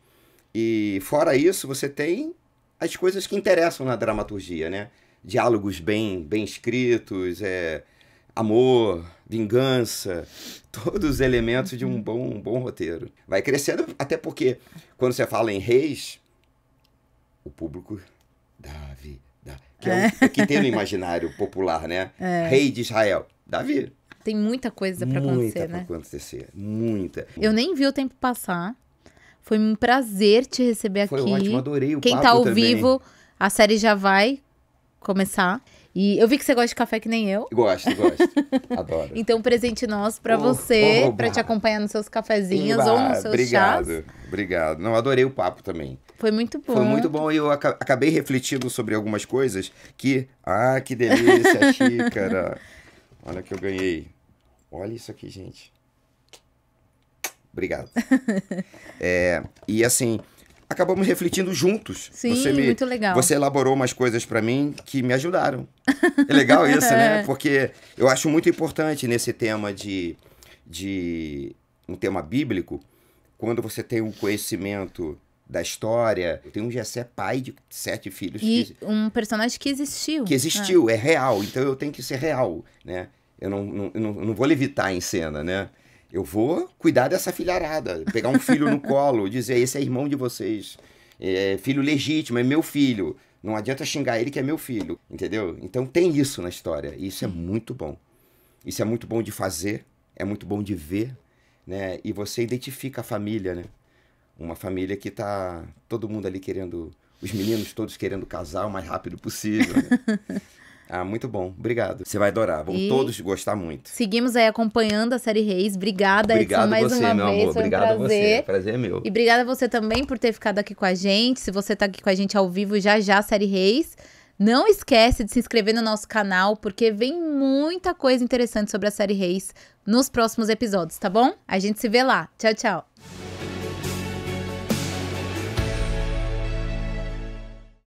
E fora isso, você tem as coisas que interessam na dramaturgia, né? Diálogos bem escritos, amor, vingança, todos os elementos de um bom roteiro. Vai crescendo, até porque quando você fala em reis, o público... Davi, que tem no imaginário popular, né? Rei de Israel, Davi. Tem muita coisa pra acontecer, né? Muita. Eu nem vi o tempo passar. Foi um prazer te receber aqui. Foi ótimo, adorei o Quem papo tá ao também. vivo, a série já vai começar. E eu vi que você gosta de café que nem eu. Gosto. Adoro. Então, presente nosso pra você, pra te acompanhar nos seus cafezinhos ou nos seus chás. Obrigado. Não, adorei o papo também. Foi muito bom. Foi muito bom e eu acabei refletindo sobre algumas coisas que... Ah, que delícia, a xícara. Olha que eu ganhei. Olha isso aqui, gente. Obrigado. E assim, acabamos refletindo juntos. Sim, muito legal. Você elaborou umas coisas pra mim que me ajudaram. É legal isso, né? Porque eu acho muito importante nesse tema de um tema bíblico, quando você tem um conhecimento da história. Tem um Jessé, pai de 7 filhos. E um personagem que existiu. Que existiu, é real. Então eu tenho que ser real, né? Eu não vou levitar em cena, né? Eu vou cuidar dessa filharada, pegar um filho no colo, dizer, esse é irmão de vocês, é filho legítimo, é meu filho. Não adianta xingar ele que é meu filho, entendeu? Então tem isso na história, e isso é muito bom. Isso é muito bom de fazer, é muito bom de ver, né? E você identifica a família, né? Uma família que tá todo mundo ali querendo, os meninos todos querendo casar o mais rápido possível, né? Ah, muito bom. Obrigado. Você vai adorar. Vão todos gostar muito. Seguimos aí acompanhando a série Reis. Obrigada, Edson, mais uma meu vez. Amor. Foi um Obrigado prazer. a você. Prazer é meu. E obrigada a você também por ter ficado aqui com a gente. Se você tá aqui com a gente ao vivo, já a série Reis. Não esquece de se inscrever no nosso canal, porque vem muita coisa interessante sobre a série Reis nos próximos episódios, tá bom? A gente se vê lá. Tchau, tchau.